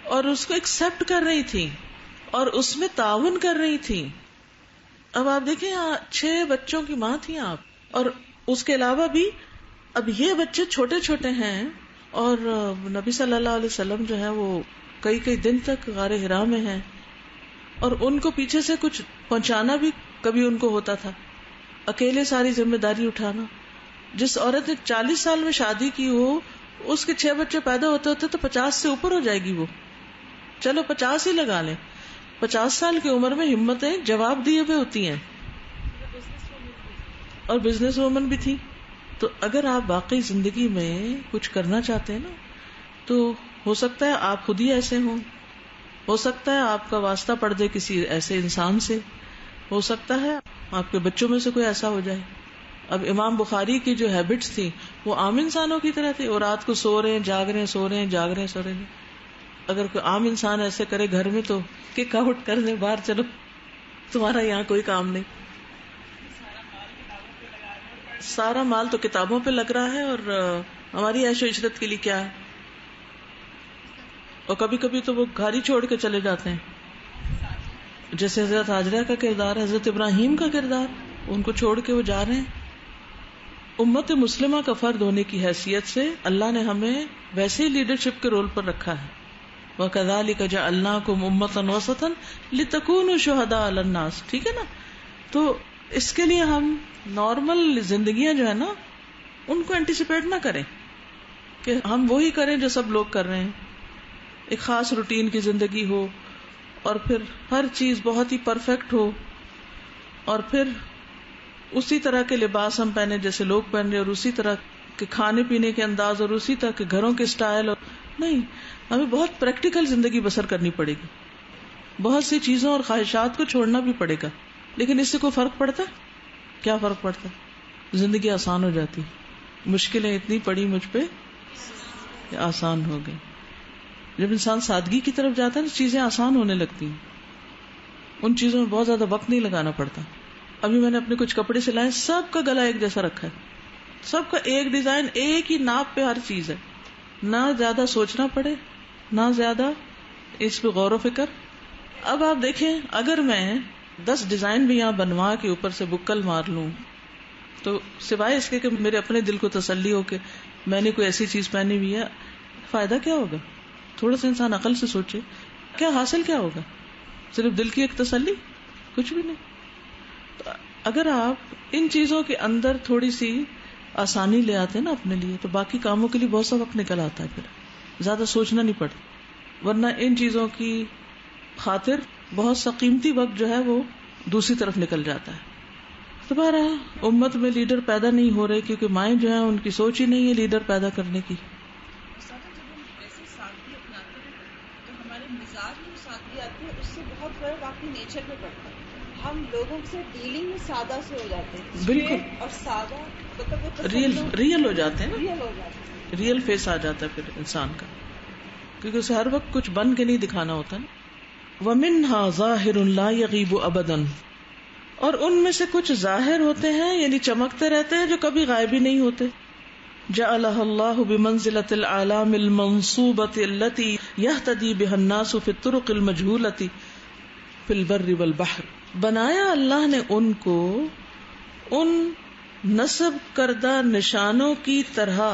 اور اس کو ایکسپٹ کر رہی تھی اور اس میں تعاون کر رہی تھی. اب آپ دیکھیں 6 بچوں کی ماں تھی آپ، اور اس کے علاوہ بھی اب یہ بچے چھوٹے چھوٹے ہیں اور نبی صلی اللہ علیہ وسلم جو ہے وہ کئی دن تک غار حرا میں ہیں اور ان کو پیچھے سے کچھ پہنچانا بھی کبھی ان کو ہوتا تھا، اکیلے ساری ذمہ داری اٹھانا. جس عورت نے 40 سال میں شادی کی ہو، اس کے 6 بچے پیدا ہوتے ہوتے تو 50 سے اوپر ہو جائے گی وہ. چلو 50 ہی لگا لیں، 50 سال کی عمر میں ہمتیں جواب دیے ہوئے ہوتی ہیں، اور بزنس وومن بھی تھی. تو اگر آپ واقعی زندگی میں کچھ کرنا چاہتے ہیں نا، تو ہو سکتا ہے آپ خود ہی ایسے ہوں، ہو سکتا ہے آپ کا واسطہ پڑ دے کسی ایسے انسان سے، ہو سکتا ہے آپ کے بچوں میں سے کوئی ایسا ہو جائے. اب امام بخاری کی جو ہیبٹس تھی وہ عام انسانوں کی طرح تھی، اور رات کو سو رہے ہیں جاگ رہے ہیں، سو رہے ہیں جاگ رہے ہیں، سو رہے ہیں. اگر کوئی عام انسان ایسے کرے گھر میں تو کک آؤٹ کر دے باہر، چلو تمہارا یہاں کوئی کام نہیں. سارا مال تو کتابوں پہ لگ رہا ہے، اور ہماری عیش و عشرت کے لیے کیا ہے. اور کبھی کبھی تو وہ گھر ہی چھوڑ کے چلے جاتے ہیں، جیسے حضرت ہاجرہ کا کردار، حضرت ابراہیم کا کردار، ان کو چھوڑ کے وہ جا رہے ہیں. امت مسلمہ کا فرد ہونے کی حیثیت سے اللہ نے ہمیں ویسے ہی لیڈرشپ کے رول پر رکھا ہے. وَكَذَلِكَ جَعَلْنَاكُمْ أُمَّةً وَسَطًا لِتَكُونُوا شُهَدَاءَ عَلَى النَّاسِ. ٹھیک ہے نا؟ تو اس کے لیے ہم نارمل زندگیاں جو ہے نا ان کو اینٹیسپیٹ نہ کریں کہ ہم وہی کریں جو سب لوگ کر رہے ہیں. ایک خاص روٹین کی زندگی ہو، اور پھر ہر چیز بہت ہی پرفیکٹ ہو، اور پھر اسی طرح کے لباس ہم پہنے جیسے لوگ پہن رہے، اور اسی طرح کے کھانے پینے کے انداز، اور اسی طرح کے گھروں کے سٹائل. اور نہیں، ہمیں بہت پریکٹیکل زندگی بسر کرنی پڑے گی. بہت سی چیزوں اور خواہشات کو چھوڑنا بھی پڑے گا. لیکن اس سے کوئی فرق پڑتا ہے؟ کیا فرق پڑتا ہے؟ زندگی آسان ہو جاتی. مشکلیں اتنی پڑی مجھ پہ کہ آسان ہو گئی. جب انسان سادگی کی طرف جاتا ہے تو چیزیں آسان ہونے لگتی ہیں. ان چیزوں میں بہت زیادہ وقت نہیں لگانا پڑتا. ابھی میں نے اپنے کچھ کپڑے سلائے، سب کا گلا ایک جیسا رکھا ہے، سب کا ایک ڈیزائن، ایک ہی ناپ پہ ہر چیز ہے. نہ زیادہ سوچنا پڑے، نہ زیادہ اس پہ غور و فکر. اب آپ دیکھیں، اگر میں 10 ڈیزائن بھی یہاں بنوا کے اوپر سے بکل مار لوں تو سوائے اس کے کہ میرے اپنے دل کو تسلی ہو کہ میں نے کوئی ایسی چیز پہنی ہوئی ہے، فائدہ کیا ہوگا؟ تھوڑا سا انسان عقل سے سوچے، کیا حاصل کیا ہوگا؟ صرف دل کی ایک تسلی، کچھ بھی نہیں. تو اگر آپ ان چیزوں کے اندر تھوڑی سی آسانی لے آتے ہیں نا اپنے لیے، تو باقی کاموں کے لیے بہت سا وقت نکل آتا ہے، پھر زیادہ سوچنا نہیں پڑتا. ورنہ ان چیزوں کی خاطر بہت سا قیمتی وقت جو ہے وہ دوسری طرف نکل جاتا ہے. دوبارہ امت میں لیڈر پیدا نہیں ہو رہے کیونکہ مائیں جو ہیں ان کی سوچ ہی نہیں ہے لیڈر پیدا کرنے کی. جب ہم ایسے سادگی اپناتے ہیں تو ہمارے مزاج میں سادگی آتی ہے، اس سے بہت فرق واقعی نیچر میں پڑتا ہے. ہم لوگوں سے ڈیلنگ میں سادہ سے ہو جاتے ہیں، بالکل، اور سادہ مطلب ریئل ہو جاتے ہیں نا، ریئل ہو جاتے ہیں، ریئل فیس آ جاتا ہے پھر انسان کا، کیونکہ اسے ہر وقت کچھ بن کے نہیں دکھانا ہوتا نا. وَمِنْهَا ظَاهِرٌ لَا يَغِيبُ أَبَدًا، اور ان میں سے کچھ ظاہر ہوتے ہیں یعنی چمکتے رہتے ہیں جو کبھی غائب ہی نہیں ہوتے. جعلها الله بمنزلة الأعلام المنصوبة التي يهتدي بها الناس في الطرق المجهولة في البر والبحر، بنایا اللہ نے ان کو ان نصب کردہ نشانوں کی طرح،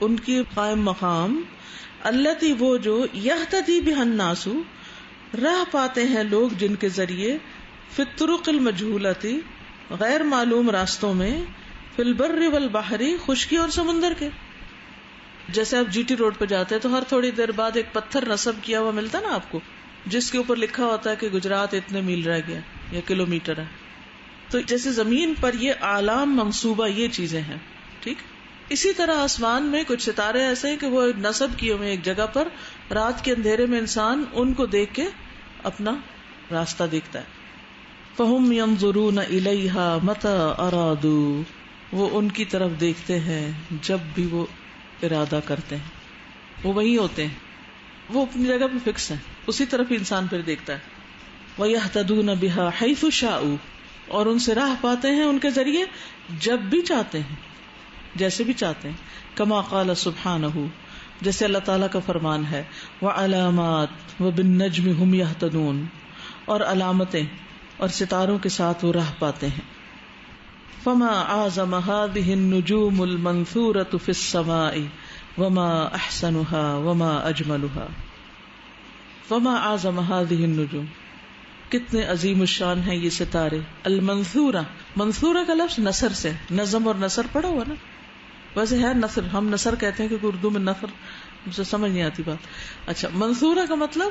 ان کی قائم مقام، التي وہ جو يهتدي بها الناس راہ پاتے ہیں لوگ جن کے ذریعے، فی الطرق المجہولتی غیر معلوم راستوں میں، فی البر والبحر خشکی اور سمندر کے. جیسے آپ جی ٹی روڈ پہ جاتے ہیں تو ہر تھوڑی دیر بعد ایک پتھر نصب کیا ہوا ملتا نا آپ کو، جس کے اوپر لکھا ہوتا ہے کہ گجرات اتنے میل رہ گیا یا کلومیٹر ہے. تو جیسے زمین پر یہ اعلام منصوبہ یہ چیزیں ہیں، ٹھیک. اسی طرح آسمان میں کچھ ستارے ایسے ہیں کہ وہ نصب کیے ہوئے ایک جگہ پر، رات کے اندھیرے میں انسان ان کو دیکھ کے اپنا راستہ دیکھتا ہے. فَهُمْ يَنظُرُونَ إِلَيْهَا مَتَى أَرَادُوا، وہ ان کی طرف دیکھتے ہیں جب بھی وہ ارادہ کرتے ہیں. وہ وہی ہوتے ہیں، وہ اپنی جگہ پہ فکس ہیں، اسی طرف انسان پھر دیکھتا ہے. وَيَهْتَدُونَ بِهَا حَيْثُ شَاءُوا، اور ان سے راہ پاتے ہیں ان کے ذریعے جب بھی چاہتے ہیں، جیسے بھی چاہتے ہیں. کما قال سبحانہ، جیسے اللہ تعالیٰ کا فرمان ہے، وَعَلَامَاتٍ وَبِالنَّجْمِ هُمْ يَهْتَدُونَ، اور علامتیں اور ستاروں کے ساتھ وہ راہ پاتے ہیں. فما اعظم هذه النجوم المنثورة في السماء وما احسنها وما اجملها. فما اعظم هذه النجوم، کتنے عظیم الشان ہیں یہ ستارے. المنثورہ، منثورہ کا لفظ نثر سے، نظم اور نثر پڑھا ہوا نا، ویسے ہے نثر، ہم نثر کہتے ہیں کیونکہ اردو میں نثر مجھے سمجھ نہیں آتی بات. اچھا، منثورہ کا مطلب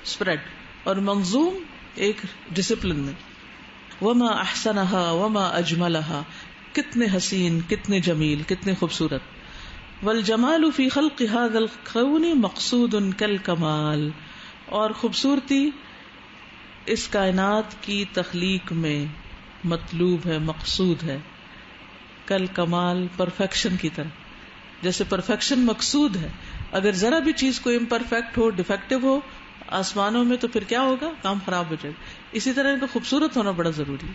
اسپریڈ، اور منظوم ایک ڈسپلن میں. وما احسنها وما اجملها، کتنے حسین، کتنے جمیل، کتنے خوبصورت. والجمال فی خلق هذا الكون مقصود کالکمال، اور خوبصورتی اس کائنات کی تخلیق میں مطلوب ہے، مقصود ہے. کل کمال، پرفیکشن کی طرح. جیسے پرفیکشن مقصود ہے، اگر ذرا بھی چیز کو امپرفیکٹ ہو، ڈیفیکٹو ہو آسمانوں میں، تو پھر کیا ہوگا؟ کام خراب ہو جائے گا. اسی طرح ان کا خوبصورت ہونا بڑا ضروری ہے.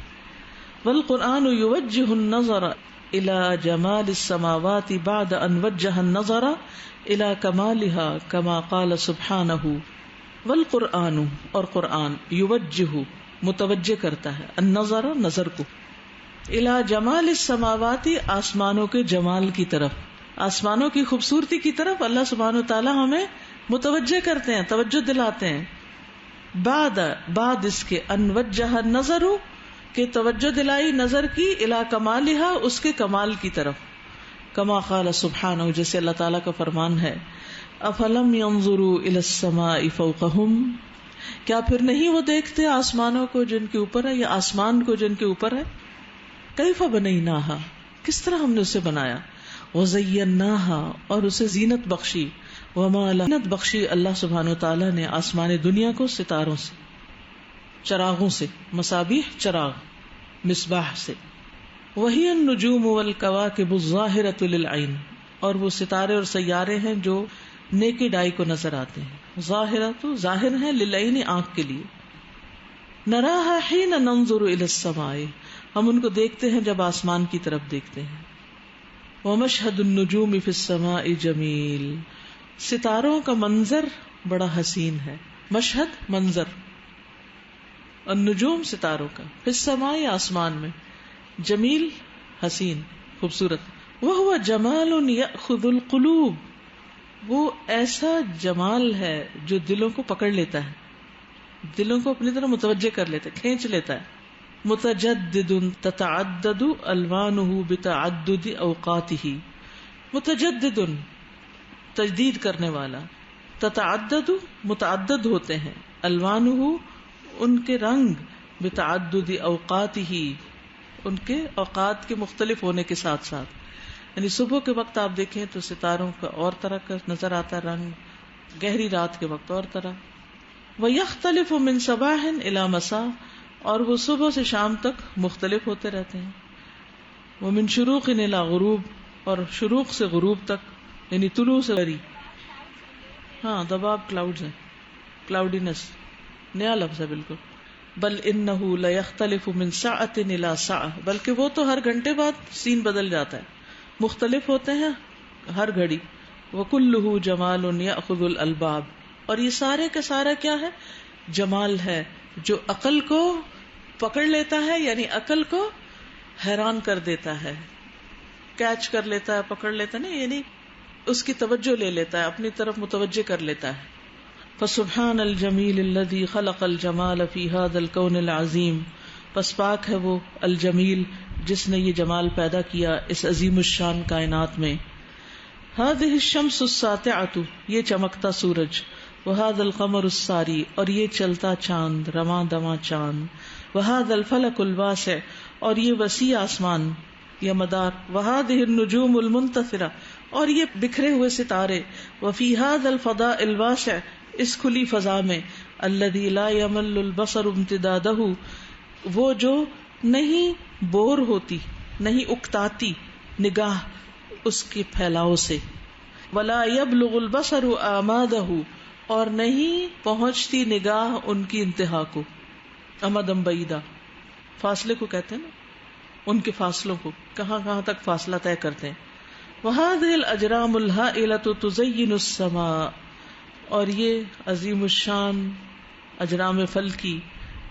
والقرآن یوجہ النظر الى جمال السماوات بعد ان وجہ النظر الى کمالها كما قال سبحانہ. والقرآن، اور قرآن، یوجہ، متوجہ کرتا ہے، النظر، نظر کو، الی جمال السماوات، آسمانوں کے جمال کی طرف، آسمانوں کی خوبصورتی کی طرف اللہ سبحانہ وتعالی ہمیں متوجہ کرتے ہیں، توجہ دلاتے ہیں. بعد اس کے ان وجہ النظر، کہ توجہ دلائی نظر کی، الی کمالہا، اس کے کمال کی طرف. کما قال سبحانہ، جیسے اللہ تعالیٰ کا فرمان ہے، افلم ينظروا الى السماء فوقهم، کیا پھر نہیں وہ دیکھتے آسمانوں کو جن کے اوپر ہے، یا آسمان کو جن کے اوپر ہے. کیف بنیناها، کس طرح ہم نے اسے بنایا. وزیناها، اور اسے زینت بخشی. وما لها، زینت بخشی اللہ سبحانہ وتعالی نے آسمان دنیا کو ستاروں سے، چراغوں سے، مصابیح چراغ، مصباح سے. وہی النجوم والکواکب الظاہرۃ للعین، اور وہ ستارے اور سیارے ہیں جو نیکڈ آئی کو نظر آتے ہیں. ظاہرہ تو ظاہر ہے، للعین آنکھ کے لیے. نراها حین ننظر الی السماء، ہم ان کو دیکھتے ہیں جب آسمان کی طرف دیکھتے ہیں. ومشہد النجوم فی السماء جمیل، ستاروں کا منظر بڑا حسین ہے. مشہد، منظر، النجوم ستاروں کا، فی السماء آسمان میں، جمیل حسین، خوبصورت. وہو جمال یأخذ القلوب، وہ ایسا جمال ہے جو دلوں کو پکڑ لیتا ہے، دلوں کو اپنی طرف متوجہ کر لیتا ہے، کھینچ لیتا ہے. متجدد تتعدد الوانہ بتعدد اوقاتہ، متجدد تجدید کرنے والا، تتعدد متعدد ہوتے ہیں، الوانہ ان کے رنگ، بتعدد اوقاتہ ان کے اوقات کے مختلف ہونے کے ساتھ ساتھ. یعنی صبح کے وقت آپ دیکھیں تو ستاروں کا اور طرح کا نظر آتا ہے رنگ، گہری رات کے وقت اور طرح. وَيَخْتَلِفُ مِنْ صَبَاحٍ إِلَى مَسَاءٍ، اور وہ صبح سے شام تک مختلف ہوتے رہتے ہیں. وَمِنْ شُرُوقٍ إِلَى غُرُوب، اور شروق سے غروب تک، یعنی طلوع سے غری. ہاں دباب، کلاؤڈز ہیں، کلاؤڈینس نیا لفظ ہے بالکل. بل انہ لیختلف من ساعۃ الی ساعۃ، بلکہ وہ تو ہر گھنٹے بعد سین بدل جاتا ہے، مختلف ہوتے ہیں ہر گھڑی. وکلہ جمال یاخذ الالباب، اور یہ سارے کا سارا کیا ہے؟ جمال ہے جو عقل کو پکڑ لیتا ہے، یعنی عقل کو حیران کر دیتا ہے، کیچ کر لیتا ہے، پکڑ لیتا ہے نا، یعنی اس کی توجہ لے لیتا ہے، اپنی طرف متوجہ کر لیتا ہے. فسبحان الجمیل الذی خلق الجمال فی ھذا الکون العظیم، پس پاک ہے وہ الجمیل جس نے یہ جمال پیدا کیا اس عظیم الشان کائنات میں. ھذہ الشمس الساطعۃ، یہ چمکتا سورج، وھذا القمر الساری، اور یہ چلتا چاند، رواں دواں چاند، وھذا الفلک الواسع، اور یہ وسیع آسمان یا مدار، وھذہ النجوم المنتثرہ، اور یہ بکھرے ہوئے ستارے، وفی ھذا الفضاء الواسع، اس کھلی فضا میں، الذی لا یمل البصر امتدادہ، وہ جو نہیں بور ہوتی، نہیں اکتاتی نگاہ اس کے پھیلاؤ سے، ولا یبلغ البصر آمادہ، اور نہیں پہنچتی نگاہ ان کی انتہا کو. امدم بعیدہ، فاصلے کو کہتے ہیں نا، ان کے فاصلوں کو، کہاں کہاں تک فاصلہ طے کرتے ہیں. وہذہ الاجرام الہائلۃ تزین السماء، اور یہ عظیم الشان اجرام فلکی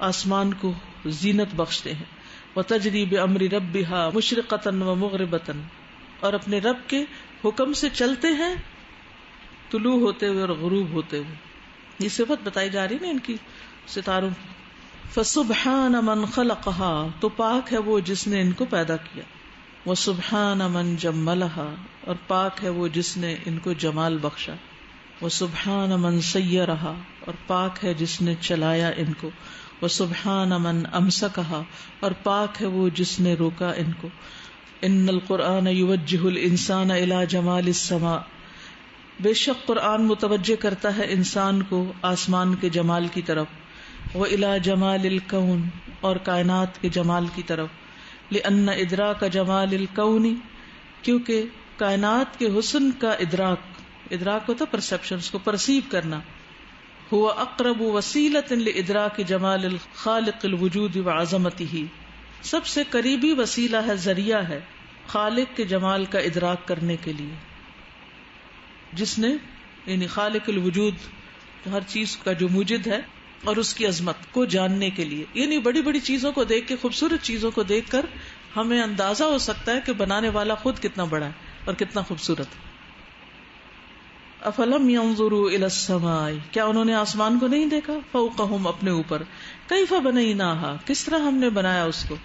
آسمان کو زینت بخشتے ہیں. وتجری بامر ربها مشرقۃ ومغربۃ، اور اپنے رب کے حکم سے چلتے ہیں طلوع ہوتے ہوئے اور غروب ہوتے ہوئے. یہ صفت بتائی جا رہی نا ان کی ستاروں کی. فسبحان من خلقها، تو پاک ہے وہ جس نے ان کو پیدا کیا. وسبحان من جملها، اور پاک ہے وہ جس نے ان کو جمال بخشا. وسبحان من سیرها، اور پاک ہے جس نے چلایا ان کو. وسبحان من امسکها، اور پاک ہے وہ جس نے روکا ان کو. ان القرآن یوجہ الانسان الی جمال السماء، بے شک قرآن متوجہ کرتا ہے انسان کو آسمان کے جمال کی طرف. وَإِلَى جَمَالِ الْكَوْنِ، اور کائنات کے جمال کی طرف. لِأَنَّ إِدْرَاكَ جَمَالِ الْكَوْنِ، کیونکہ کائنات کے حسن کا ادراک ہوتا پرسپشن، اس کو پرسیو کرنا. هو اقرب وسیلۃ لإدراک جمال الخالق الوجود وعظمتہ، سب سے قریبی وسیلہ ہے، ذریعہ ہے خالق کے جمال کا ادراک کرنے کے لیے. جس نے یعنی خالق الوجود، ہر چیز کا جو موجد ہے، اور اس کی عظمت کو جاننے کے لیے. یعنی بڑی بڑی چیزوں کو دیکھ کے، خوبصورت چیزوں کو دیکھ کر ہمیں اندازہ ہو سکتا ہے کہ بنانے والا خود کتنا بڑا ہے اور کتنا خوبصورت ہے. افلم ينظروا الى السماء، کیا انہوں نے آسمان کو نہیں دیکھا؟ فوقهم، اپنے اوپر. کیف بنیناها، کس طرح ہم نے بنایا اس کو.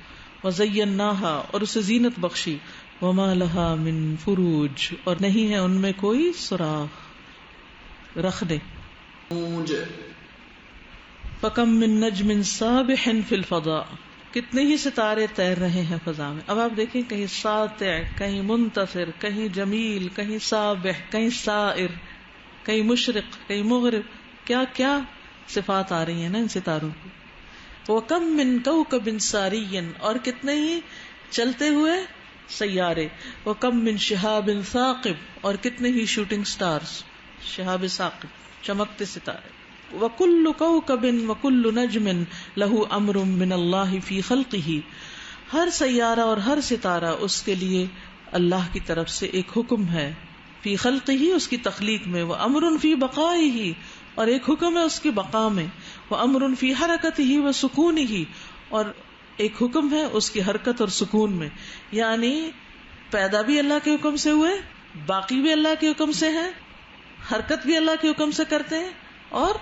وزیناها، اور اسے زینت بخشی. وما لها من فروج، اور نہیں ہے ان میں کوئی سوراخ رخنے. فکم من نجم سابح فی الفضاء، کتنے ہی ستارے تیر رہے ہیں فضا میں. اب آپ دیکھیں، کہیں ساطع، کہیں منتصر، کہیں جمیل، کہیں سابح، کہیں سائر، کہیں مشرق، کہیں مغرب. کیا کیا صفات آ رہی ہیں نا ان ستاروں کی. وَكَم مِّن كَوْكَبٍ سَارِيٍّ، اور کتنے ہی چلتے ہوئے سیارے. وَكَم مِّن شِهَابٍ ثَاقِبٍ، اور کتنے ہی شوٹنگ سٹارز، شہاب ثاقب، چمکتے ستارے. وَكُلُّ كَوْكَبٍ وَكُلُّ نَجْمٍ لَهُ أَمْرٌ مِّنَ اللَّهِ فِي خَلْقِهِ، ہر سیارہ اور ہر ستارہ اس کے لیے اللہ کی طرف سے ایک حکم ہے. فی خلقہ، اس کی تخلیق میں. وَأَمْرٌ فِي بَقَائِهِ، اور ایک حکم ہے اس کی بقا میں. وَأَمْرٌ فِي حَرَكَتِهِ وَسُكُونِهِ، اور ایک حکم ہے اس کی حرکت اور سکون میں. یعنی پیدا بھی اللہ کے حکم سے ہوئے، باقی بھی اللہ کے حکم سے ہے، حرکت بھی اللہ کے حکم سے کرتے ہیں، اور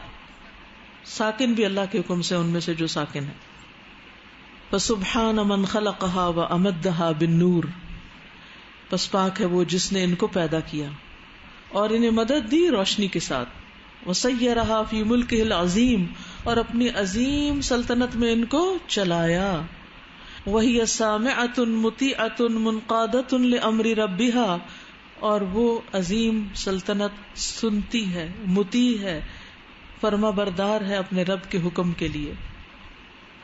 ساکن بھی اللہ کے حکم سے، ان میں سے جو ساکن ہے. فسبحان من خلقها وامدها بالنور، پس پاک ہے وہ جس نے ان کو پیدا کیا اور انہیں مدد دی روشنی کے ساتھ. وسیرها فی ملکہ العظیم، اور اپنی عظیم سلطنت میں ان کو چلایا. وہی سامعۃ مطیعۃ منقادۃ لامر ربها، اور وہ عظیم سلطنت سنتی ہے، مطیع ہے، فرما بردار ہے اپنے رب کے حکم کے لیے.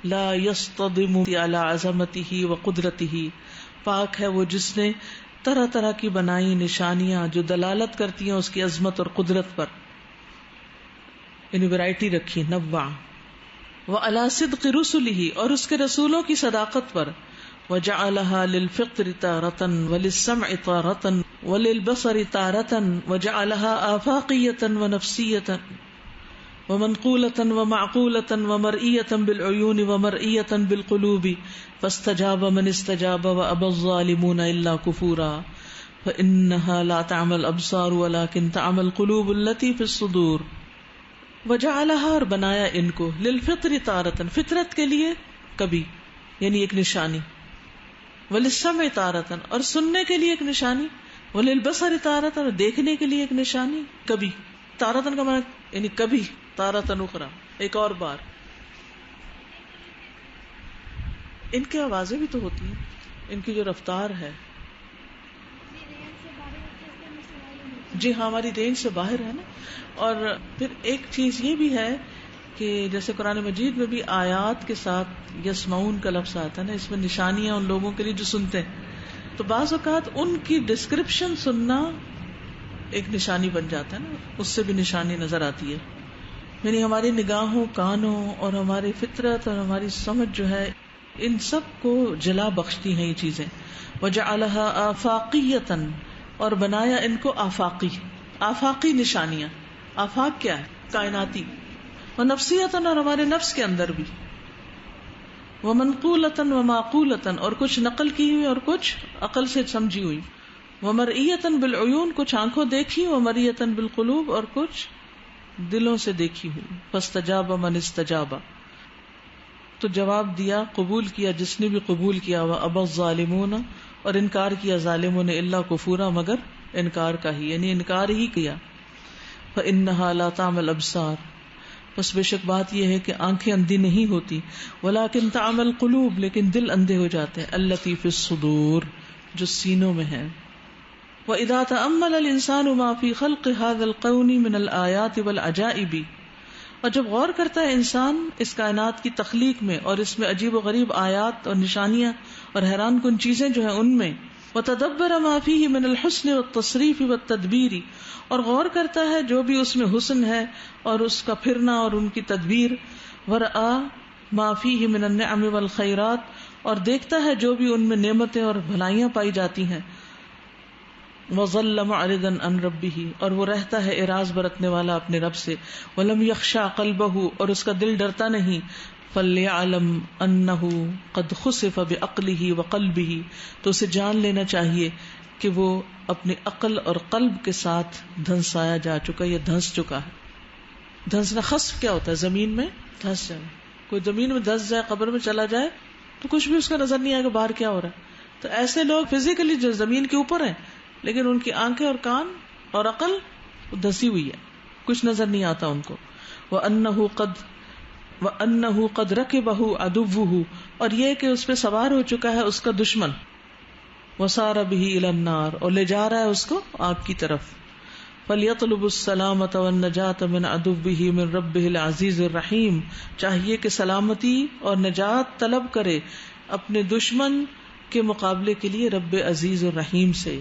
لا یصطدم علی عظمتہ وقدرتہ، پاک ہے وہ جس نے طرح طرح کی بنائی نشانیاں جو دلالت کرتی ہیں اس کی عظمت اور قدرت پر، یعنی ورائٹی رکھی، نوع. وعلی صدق رسلہ، اور اس کے رسولوں کی صداقت پر. وجعلها للفطر تارة وللسمع تارة وللبصر تارة وجعلها آفاقية ونفسية ومنقولة ومعقولة ومرئية بالعيون ومرئية بالقلوب فاستجاب من استجاب وأبى الظالمون إلا كفورا فإنها لا تعمى الأبصار ولكن تعمى القلوب التي في الصدور. وجعلها، اور بنایا ان کو، للفطر تارة، فطرت کے لیے کبھی، یعنی ایک نشانی. وللسمع تارة، اور سننے کے لیے ایک نشانی. وللبصر تارة، اور دیکھنے کے لیے ایک نشانی کبھی. تارة کا معنی یعنی کبھی، تارة اخرى، ایک اور بار. ان کی آوازیں بھی تو ہوتی ہیں، ان کی جو رفتار ہے، جی ہاں، ہماری رینج سے باہر ہے نا. اور پھر ایک چیز یہ بھی ہے کہ جیسے قرآن مجید میں بھی آیات کے ساتھ یسمعون کا لفظ آتا ہے نا، اس میں نشانیاں ان لوگوں کے لیے جو سنتے ہیں. تو بعض اوقات ان کی ڈسکرپشن سننا ایک نشانی بن جاتا ہے نا، اس سے بھی نشانی نظر آتی ہے. یعنی ہماری نگاہوں، کانوں اور ہماری فطرت اور ہماری سمجھ جو ہے، ان سب کو جلا بخشتی ہیں یہ چیزیں. وجعلها آفاقیة، اور بنایا ان کو آفاقی، آفاقی نشانیاں. آفاق کیا ہے؟ کائناتی. ونفسیۃ، اور ہمارے نفس کے اندر بھی. ومنقولۃ ومعقولۃ، اور کچھ نقل کی ہوئی اور کچھ عقل سے سمجھی ہوئی، ومرئیۃ بالعیون، کچھ آنکھوں دیکھی، ومرئیۃ بالقلوب، اور کچھ دلوں سے دیکھی ہوئی. فاستجاب من استجاب، تو جواب دیا، قبول کیا جس نے بھی قبول کیا. وابى الظالمون، اور انکار کیا ظالموں نے، الا کفورا، مگر انکار کا ہی، یعنی انکار ہی کیا. فانها لا تعمى الابصار، بس بے شک بات یہ ہے کہ آنکھیں اندھی نہیں ہوتی، ولكن تعمى القلوب، لیکن دل اندھے ہو جاتے ہیں، التي في الصدور، جو سینوں میں ہے. وإذا تأمل الإنسان ما في خلق هذا الكون من الآيات والعجائب، اور جب غور کرتا ہے انسان اس کائنات کی تخلیق میں اور اس میں عجیب و غریب آیات اور نشانیاں اور حیران کن چیزیں جو ہیں ان میں، وتدبر ما فيه من الحسن والتصریف والتدبیر، اور غور کرتا ہے جو بھی اس میں حسن ہے اور اس کا پھرنا اور ان کی تدبیر، ورآ ما فيه من النعم والخیرات، اور دیکھتا ہے جو بھی ان میں نعمتیں اور بھلائیاں پائی جاتی ہیں. وظل معرضا عن ربه، اور وہ رہتا ہے اعراض برتنے والا اپنے رب سے. ولم يخشى قلبه، اور اس کا دل ڈرتا نہیں. فليعلم انه قد خسف بعقله وقلبه، تو اسے جان لینا چاہیے کہ وہ اپنی عقل اور قلب کے ساتھ دھنسایا جا چکا، یہ دھنس چکا ہے. دھنسنا خسف کیا ہوتا ہے؟ زمین میں دھنس جائے. کوئی زمین میں دھنس جائے، قبر میں چلا جائے تو کچھ بھی اس کا نظر نہیں آئے گا باہر کیا ہو رہا ہے. تو ایسے لوگ فزیکلی جو زمین کے اوپر ہیں لیکن ان کی آنکھیں اور کان اور عقل دھسی ہوئی ہے، کچھ نظر نہیں آتا ان کو. وَأَنَّهُ قَدْ رَكِبَهُ عَدُوُّهُ، اور یہ کہ اس پہ سوار ہو چکا ہے اس کا دشمن. وَسَارَ بِهِ إِلَى النَّارِ، اور لے جا رہا ہے اس کو آگ کی طرف. فَلْيَطْلُبُ السَّلَامَةَ وَالنَّجَاةَ مِنْ عَدُوِّهِ مِنْ رَبِّهِ الْعَزِيزِ الرَّحِيمِ، چاہیے کہ سلامتی اور نجات طلب کرے اپنے دشمن کے مقابلے کے لیے رب عزیز الرحیم سے،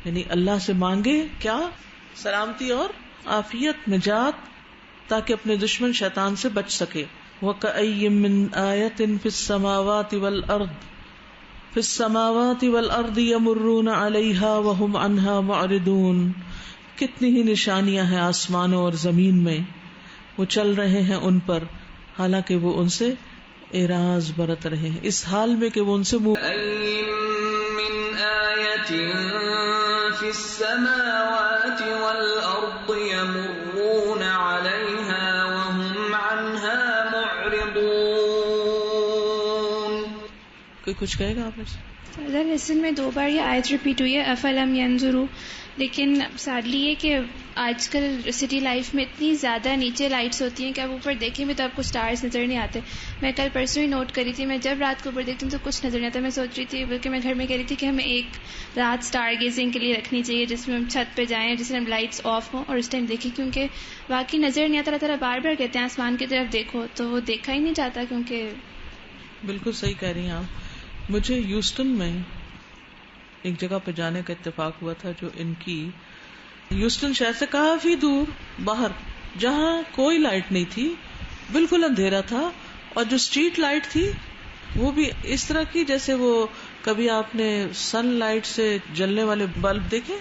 یعنی اللہ سے مانگے کیا؟ سلامتی اور عافیت، نجات، تاکہ اپنے دشمن شیطان سے بچ سکے. وَكَأَيٍّ مِّنْ آيَةٍ فِي السَّمَاوَاتِ وَالْأَرْضِ يَمُرُّونَ عَلَيْهَا وَهُمْ عَنْهَا مُعْرِضُونَ، کتنی ہی نشانیاں ہیں آسمانوں اور زمین میں، وہ چل رہے ہیں ان پر حالانکہ وہ ان سے اعراض برت رہے ہیں، اس حال میں کہ وہ ان سے في السماوات والأرض يمرون عليها وهم عنها معرضون. کوئی کچھ کہے گا آپ نے؟ لیسن میں 2 بار یہ آیت ریپیٹ ہوئی ہے، افلم ینظروا، لیکن سیڈلی یہ کہ آج کل سٹی لائف میں اتنی زیادہ نیچے لائٹس ہوتی ہیں کہ آپ اوپر دیکھیں بھی تو آپ کو سٹارز نظر نہیں آتے. میں کل پرسوں ہی نوٹ کری تھی، میں جب رات کو اوپر دیکھتی ہوں تو کچھ نظر نہیں آتا. میں سوچ رہی تھی، بلکہ میں گھر میں کہہ رہی تھی کہ ہمیں ایک رات سٹار گیزنگ کے لیے رکھنی چاہیے جس میں ہم چھت پہ جائیں، جس میں ہم لائٹس آف ہوں اور اس ٹائم دیکھیں، کیونکہ واقعی نظر نہیں آتا. اللہ تعالیٰ بار بار کہتے ہیں آسمان کی طرف دیکھو، تو وہ دیکھا ہی نہیں جاتا. کیونکہ بالکل صحیح کہہ رہی ہیں آپ. مجھے ہیوسٹن میں ایک جگہ پہ جانے کا اتفاق ہوا تھا جو ان کی ہیوسٹن شہر سے کافی دور باہر، جہاں کوئی لائٹ نہیں تھی، بالکل اندھیرا تھا، اور جو اسٹریٹ لائٹ تھی وہ بھی اس طرح کی جیسے وہ کبھی آپ نے سن لائٹ سے جلنے والے بلب دیکھے،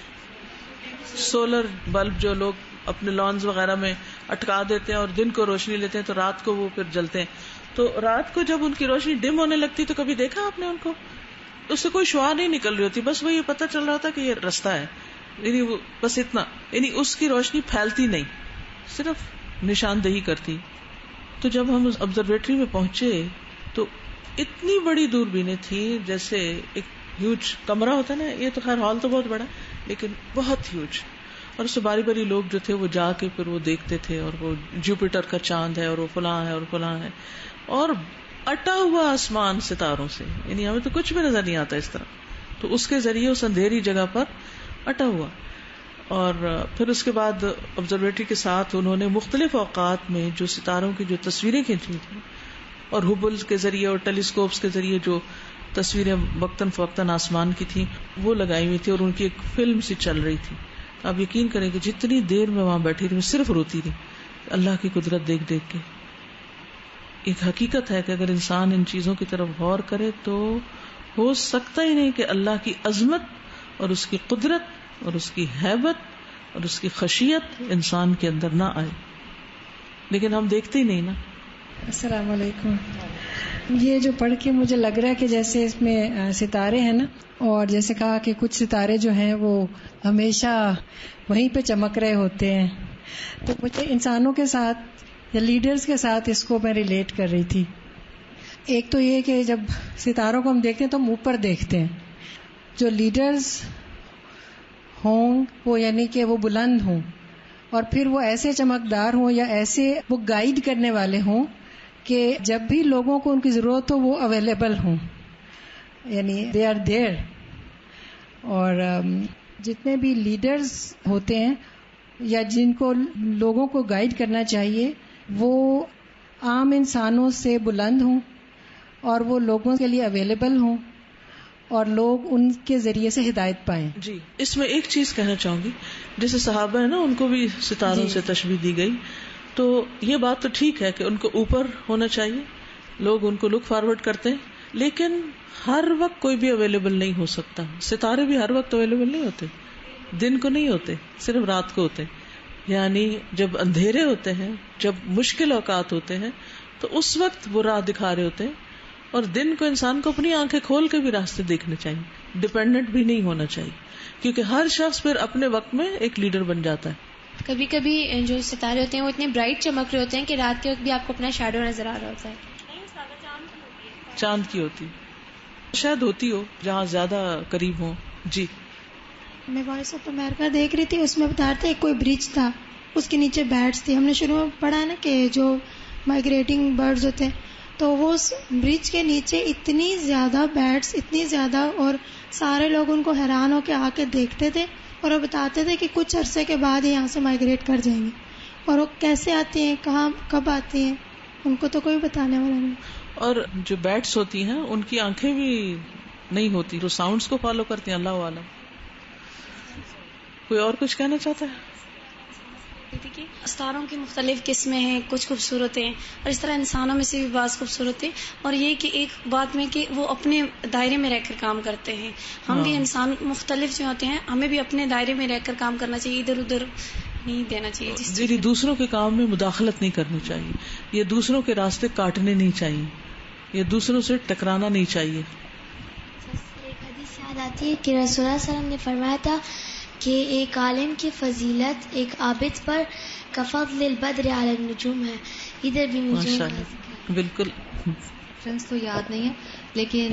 سولر بلب جو لوگ اپنے لانز وغیرہ میں اٹکا دیتے ہیں اور دن کو روشنی لیتے ہیں تو رات کو وہ پھر جلتے ہیں. تو رات کو جب ان کی روشنی ڈم ہونے لگتی تو کبھی دیکھا آپ نے ان کو؟ اس سے کوئی شعاع نہیں نکل رہی ہوتی، بس وہ یہ پتہ چل رہا تھا کہ یہ رستہ ہے، یعنی وہ بس اتنا، یعنی اس کی روشنی پھیلتی نہیں، صرف نشاندہی کرتی. تو جب ہم اس آبزرویٹری میں پہنچے تو اتنی بڑی دوربینیں تھیں، جیسے ایک ہیوج کمرہ ہوتا ہے نا، یہ تو خیر ہال تو بہت بڑا لیکن بہت ہیوج، اور اس سے باری باری لوگ جو تھے وہ جا کے پھر وہ دیکھتے تھے، اور وہ جوپیٹر کا چاند ہے اور وہ فلاں ہے اور فلاں ہے، اور اٹا ہوا آسمان ستاروں سے، یعنی ہمیں تو کچھ بھی نظر نہیں آتا اس طرح. تو اس کے ذریعے اس اندھیری جگہ پر اٹا ہوا. اور پھر اس کے بعد آبزرویٹری کے ساتھ انہوں نے مختلف اوقات میں جو ستاروں کی جو تصویریں کھینچی تھیں اور ہبل کے ذریعے اور ٹیلیسکوپس کے ذریعے جو تصویریں وقتاً فوقتاً آسمان کی تھیں وہ لگائی ہوئی تھی، اور ان کی ایک فلم سی چل رہی تھی. آپ یقین کریں کہ جتنی دیر میں وہاں بیٹھی رہی میں صرف روتی رہی اللہ کی قدرت دیکھ دیکھ کے. ایک حقیقت ہے کہ اگر انسان ان چیزوں کی طرف غور کرے تو ہو سکتا ہی نہیں کہ اللہ کی عظمت اور اس کی قدرت اور اس کی ہیبت اور اس کی خشیت انسان کے اندر نہ آئے، لیکن ہم دیکھتے ہی نہیں نا. السلام علیکم. یہ جو پڑھ کے مجھے لگ رہا ہے کہ جیسے اس میں ستارے ہیں نا، اور جیسے کہا کہ کچھ ستارے جو ہیں وہ ہمیشہ وہیں پہ چمک رہے ہوتے ہیں، تو مجھے انسانوں کے ساتھ یا لیڈرز کے ساتھ اس کو میں ریلیٹ کر رہی تھی. ایک تو یہ کہ جب ستاروں کو ہم دیکھتے ہیں تو ہم اوپر دیکھتے ہیں، جو لیڈرز ہوں وہ یعنی کہ وہ بلند ہوں، اور پھر وہ ایسے چمکدار ہوں یا ایسے وہ گائیڈ کرنے والے ہوں کہ جب بھی لوگوں کو ان کی ضرورت ہو وہ اویلیبل ہوں، یعنی دے آر دیئر. اور جتنے بھی لیڈرز ہوتے ہیں یا جن کو لوگوں کو گائیڈ کرنا چاہیے وہ عام انسانوں سے بلند ہوں اور وہ لوگوں کے لیے اویلیبل ہوں اور لوگ ان کے ذریعے سے ہدایت پائیں. جی اس میں ایک چیز کہنا چاہوں گی، جیسے صحابہ ہیں نا ان کو بھی ستاروں سے تشبیہ دی گئی، تو یہ بات تو ٹھیک ہے کہ ان کو اوپر ہونا چاہیے، لوگ ان کو لک فارورڈ کرتے ہیں، لیکن ہر وقت کوئی بھی اویلیبل نہیں ہو سکتا. ستارے بھی ہر وقت اویلیبل نہیں ہوتے، دن کو نہیں ہوتے، صرف رات کو ہوتے. یعنی جب اندھیرے ہوتے ہیں، جب مشکل اوقات ہوتے ہیں تو اس وقت وہ راہ دکھا رہے ہوتے ہیں. اور دن کو انسان کو اپنی آنکھیں کھول کے بھی راستے دیکھنے چاہیے، ڈپینڈنٹ بھی نہیں ہونا چاہیے، کیونکہ ہر شخص پھر اپنے وقت میں ایک لیڈر بن جاتا ہے. کبھی کبھی جو ستارے ہوتے ہیں وہ اتنے برائٹ چمک رہے ہوتے ہیں کہ رات کے وقت بھی آپ کو اپنا شیڈو نظر آ رہا ہوتا ہے. چاند کی ہوتی شاید ہوتی ہو جہاں زیادہ قریب ہو. جی میں وائس آف امریکہ دیکھ رہی تھی، اس میں بتا رہے تھے کوئی برج تھا، اس کے نیچے بیٹس تھے. ہم نے شروع میں پڑھا ہے نا کہ جو مائگریٹنگ برڈز ہوتے ہیں تو وہ اس برج کے نیچے اتنی زیادہ بیٹس، اتنی زیادہ، اور سارے لوگ ان کو حیران ہو کے آ کے دیکھتے تھے اور وہ بتاتے تھے کہ کچھ عرصے کے بعد یہاں سے مائگریٹ کر جائیں گے. اور وہ کیسے آتے ہیں، کہاں کب آتے ہیں، ان کو تو کوئی بتانے والا نہیں. اور جو بیٹس ہوتی ہیں ان کی آنکھیں بھی نہیں ہوتی، جو ساؤنڈز کو فالو کرتی ہیں. اللہ عالم. کوئی اور کچھ کہنا چاہتا ہے؟ ستاروں کی مختلف قسمیں ہیں، کچھ خوبصورت ہیں اور اس طرح انسانوں میں سے بھی بعض خوبصورت ہیں. اور یہ کہ ایک بات میں کہ وہ اپنے دائرے میں رہ کر کام کرتے ہیں. ہم بھی انسان مختلف جو ہوتے ہیں، ہمیں بھی اپنے دائرے میں رہ کر کام کرنا چاہیے، ادھر ادھر نہیں دینا چاہیے. جی دوسروں کے کام میں مداخلت نہیں کرنی چاہیے، یہ دوسروں کے راستے کاٹنے نہیں چاہیے، یہ دوسروں سے ٹکرانا نہیں چاہیے. ایک حدیث یاد آتی ہے کہ رسول اللہ صلی اللہ علیہ وسلم نے فرمایا تھا کہ ایک عالم کی فضیلت ایک عابد پر کفضل البدر علی النجوم ہے. ادھر بھی نجوم بالکل تو یاد نہیں ہے، لیکن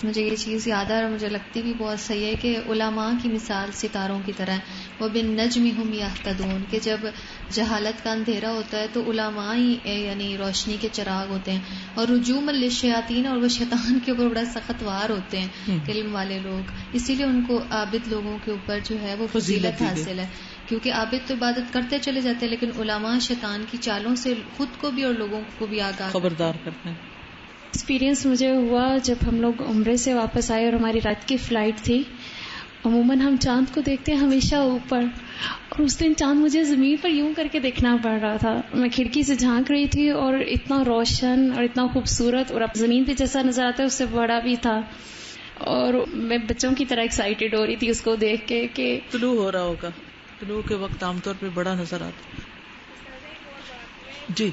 مجھے یہ چیز یاد ہے اور مجھے لگتی بھی بہت صحیح ہے کہ علماء کی مثال ستاروں کی طرح ہے. وہ بالنجم ہم یہتدون، کہ جب جہالت کا اندھیرا ہوتا ہے تو علماء ہی یعنی روشنی کے چراغ ہوتے ہیں. اور رجوم للشیاطین، اور وہ شیطان کے اوپر بڑا سخت وار ہوتے ہیں علم والے لوگ. اسی لیے ان کو عابد لوگوں کے اوپر جو ہے وہ فضیلت حاصل ہے، کیونکہ عابد تو عبادت کرتے چلے جاتے ہیں لیکن علماء شیطان کی چالوں سے خود کو بھی اور لوگوں کو بھی آگاہ خبردار کرتے ہیں. ایکسپیرینس مجھے ہوا جب ہم لوگ عمرے سے واپس آئے اور ہماری رات کی فلائٹ تھی. عموماً ہم چاند کو دیکھتے ہیں ہمیشہ اوپر، اور اس دن چاند مجھے زمین پر یوں کر کے دیکھنا پڑ رہا تھا. میں کھڑکی سے جھانک رہی تھی اور اتنا روشن اور اتنا خوبصورت، اور اب زمین پہ جیسا نظر آتا ہے اس سے بڑا بھی تھا. اور میں بچوں کی طرح ایکسائٹیڈ ہو رہی تھی اس کو دیکھ کے کہ طلوع ہو رہا ہوگا. طلوع کے وقت عام طور پہ بڑا نظر آتا. جی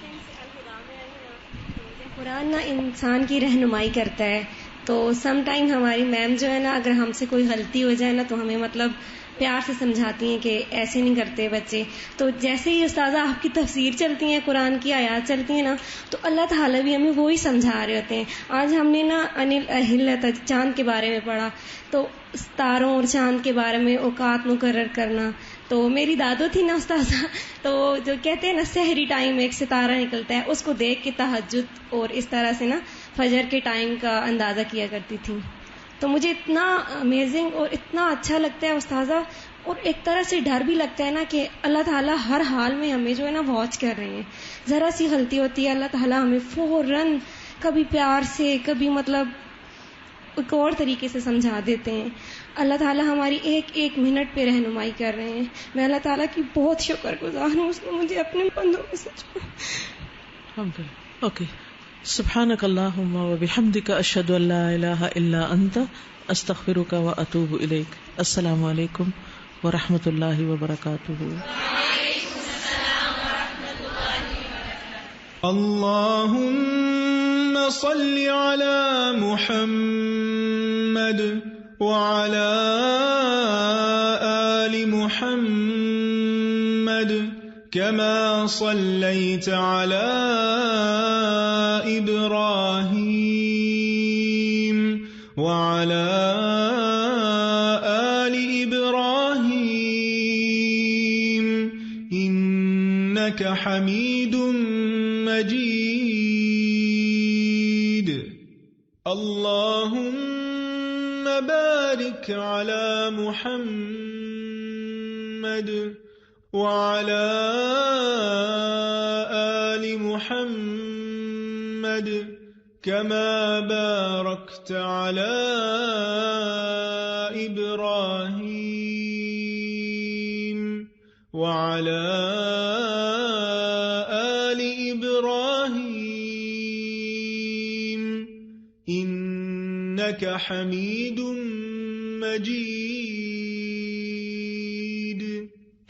قرآن نا انسان کی رہنمائی کرتا ہے، تو سم ٹائم ہماری میم جو ہے نا اگر ہم سے کوئی غلطی ہو جائے نا تو ہمیں مطلب پیار سے سمجھاتی ہیں کہ ایسے نہیں کرتے بچے. تو جیسے ہی استاذہ آپ کی تفسیر چلتی ہیں، قرآن کی آیات چلتی ہیں نا، تو اللہ تعالیٰ بھی ہمیں وہی سمجھا رہے ہوتے ہیں. آج ہم نے نا انل اہلت چاند کے بارے میں پڑھا، تو ستاروں اور چاند کے بارے میں اوقات مقرر کرنا. تو میری دادو تھی نا استاذہ، تو جو کہتے ہیں نا سحری ٹائم ایک ستارہ نکلتا ہے، اس کو دیکھ کے تہجد اور اس طرح سے نا فجر کے ٹائم کا اندازہ کیا کرتی تھی. تو مجھے اتنا امیزنگ اور اتنا اچھا لگتا ہے استاذہ، اور ایک طرح سے ڈر بھی لگتا ہے نا کہ اللہ تعالیٰ ہر حال میں ہمیں جو ہے نا واچ کر رہے ہیں. ذرا سی غلطی ہوتی ہے اللہ تعالیٰ ہمیں فوراً کبھی پیار سے، کبھی مطلب ایک اور طریقے سے سمجھا دیتے ہیں. اللہ تعالیٰ ہماری ایک ایک منٹ پہ رہنمائی کر رہے ہیں. میں اللہ تعالیٰ کی بہت شکر گزار ہوں، اس نے مجھے اپنے بندوں میں سے چنا. اوکے. سبحانک اللہم وبحمدک، اشہد ان لا الہ الا انت، استغفرک واتوب الیک. السلام علیکم ورحمۃ اللہ وبرکاتہ. اللهم صل على محمد وعلى آل محمد كما صليت على إبراهيم وعلى آل إبراهيم إنك حميد مجيد. اللهم بارك على محمد وعلى آل محمد كما باركت على إبراهيم وعلى آل إبراهيم إنك حميد مجيد.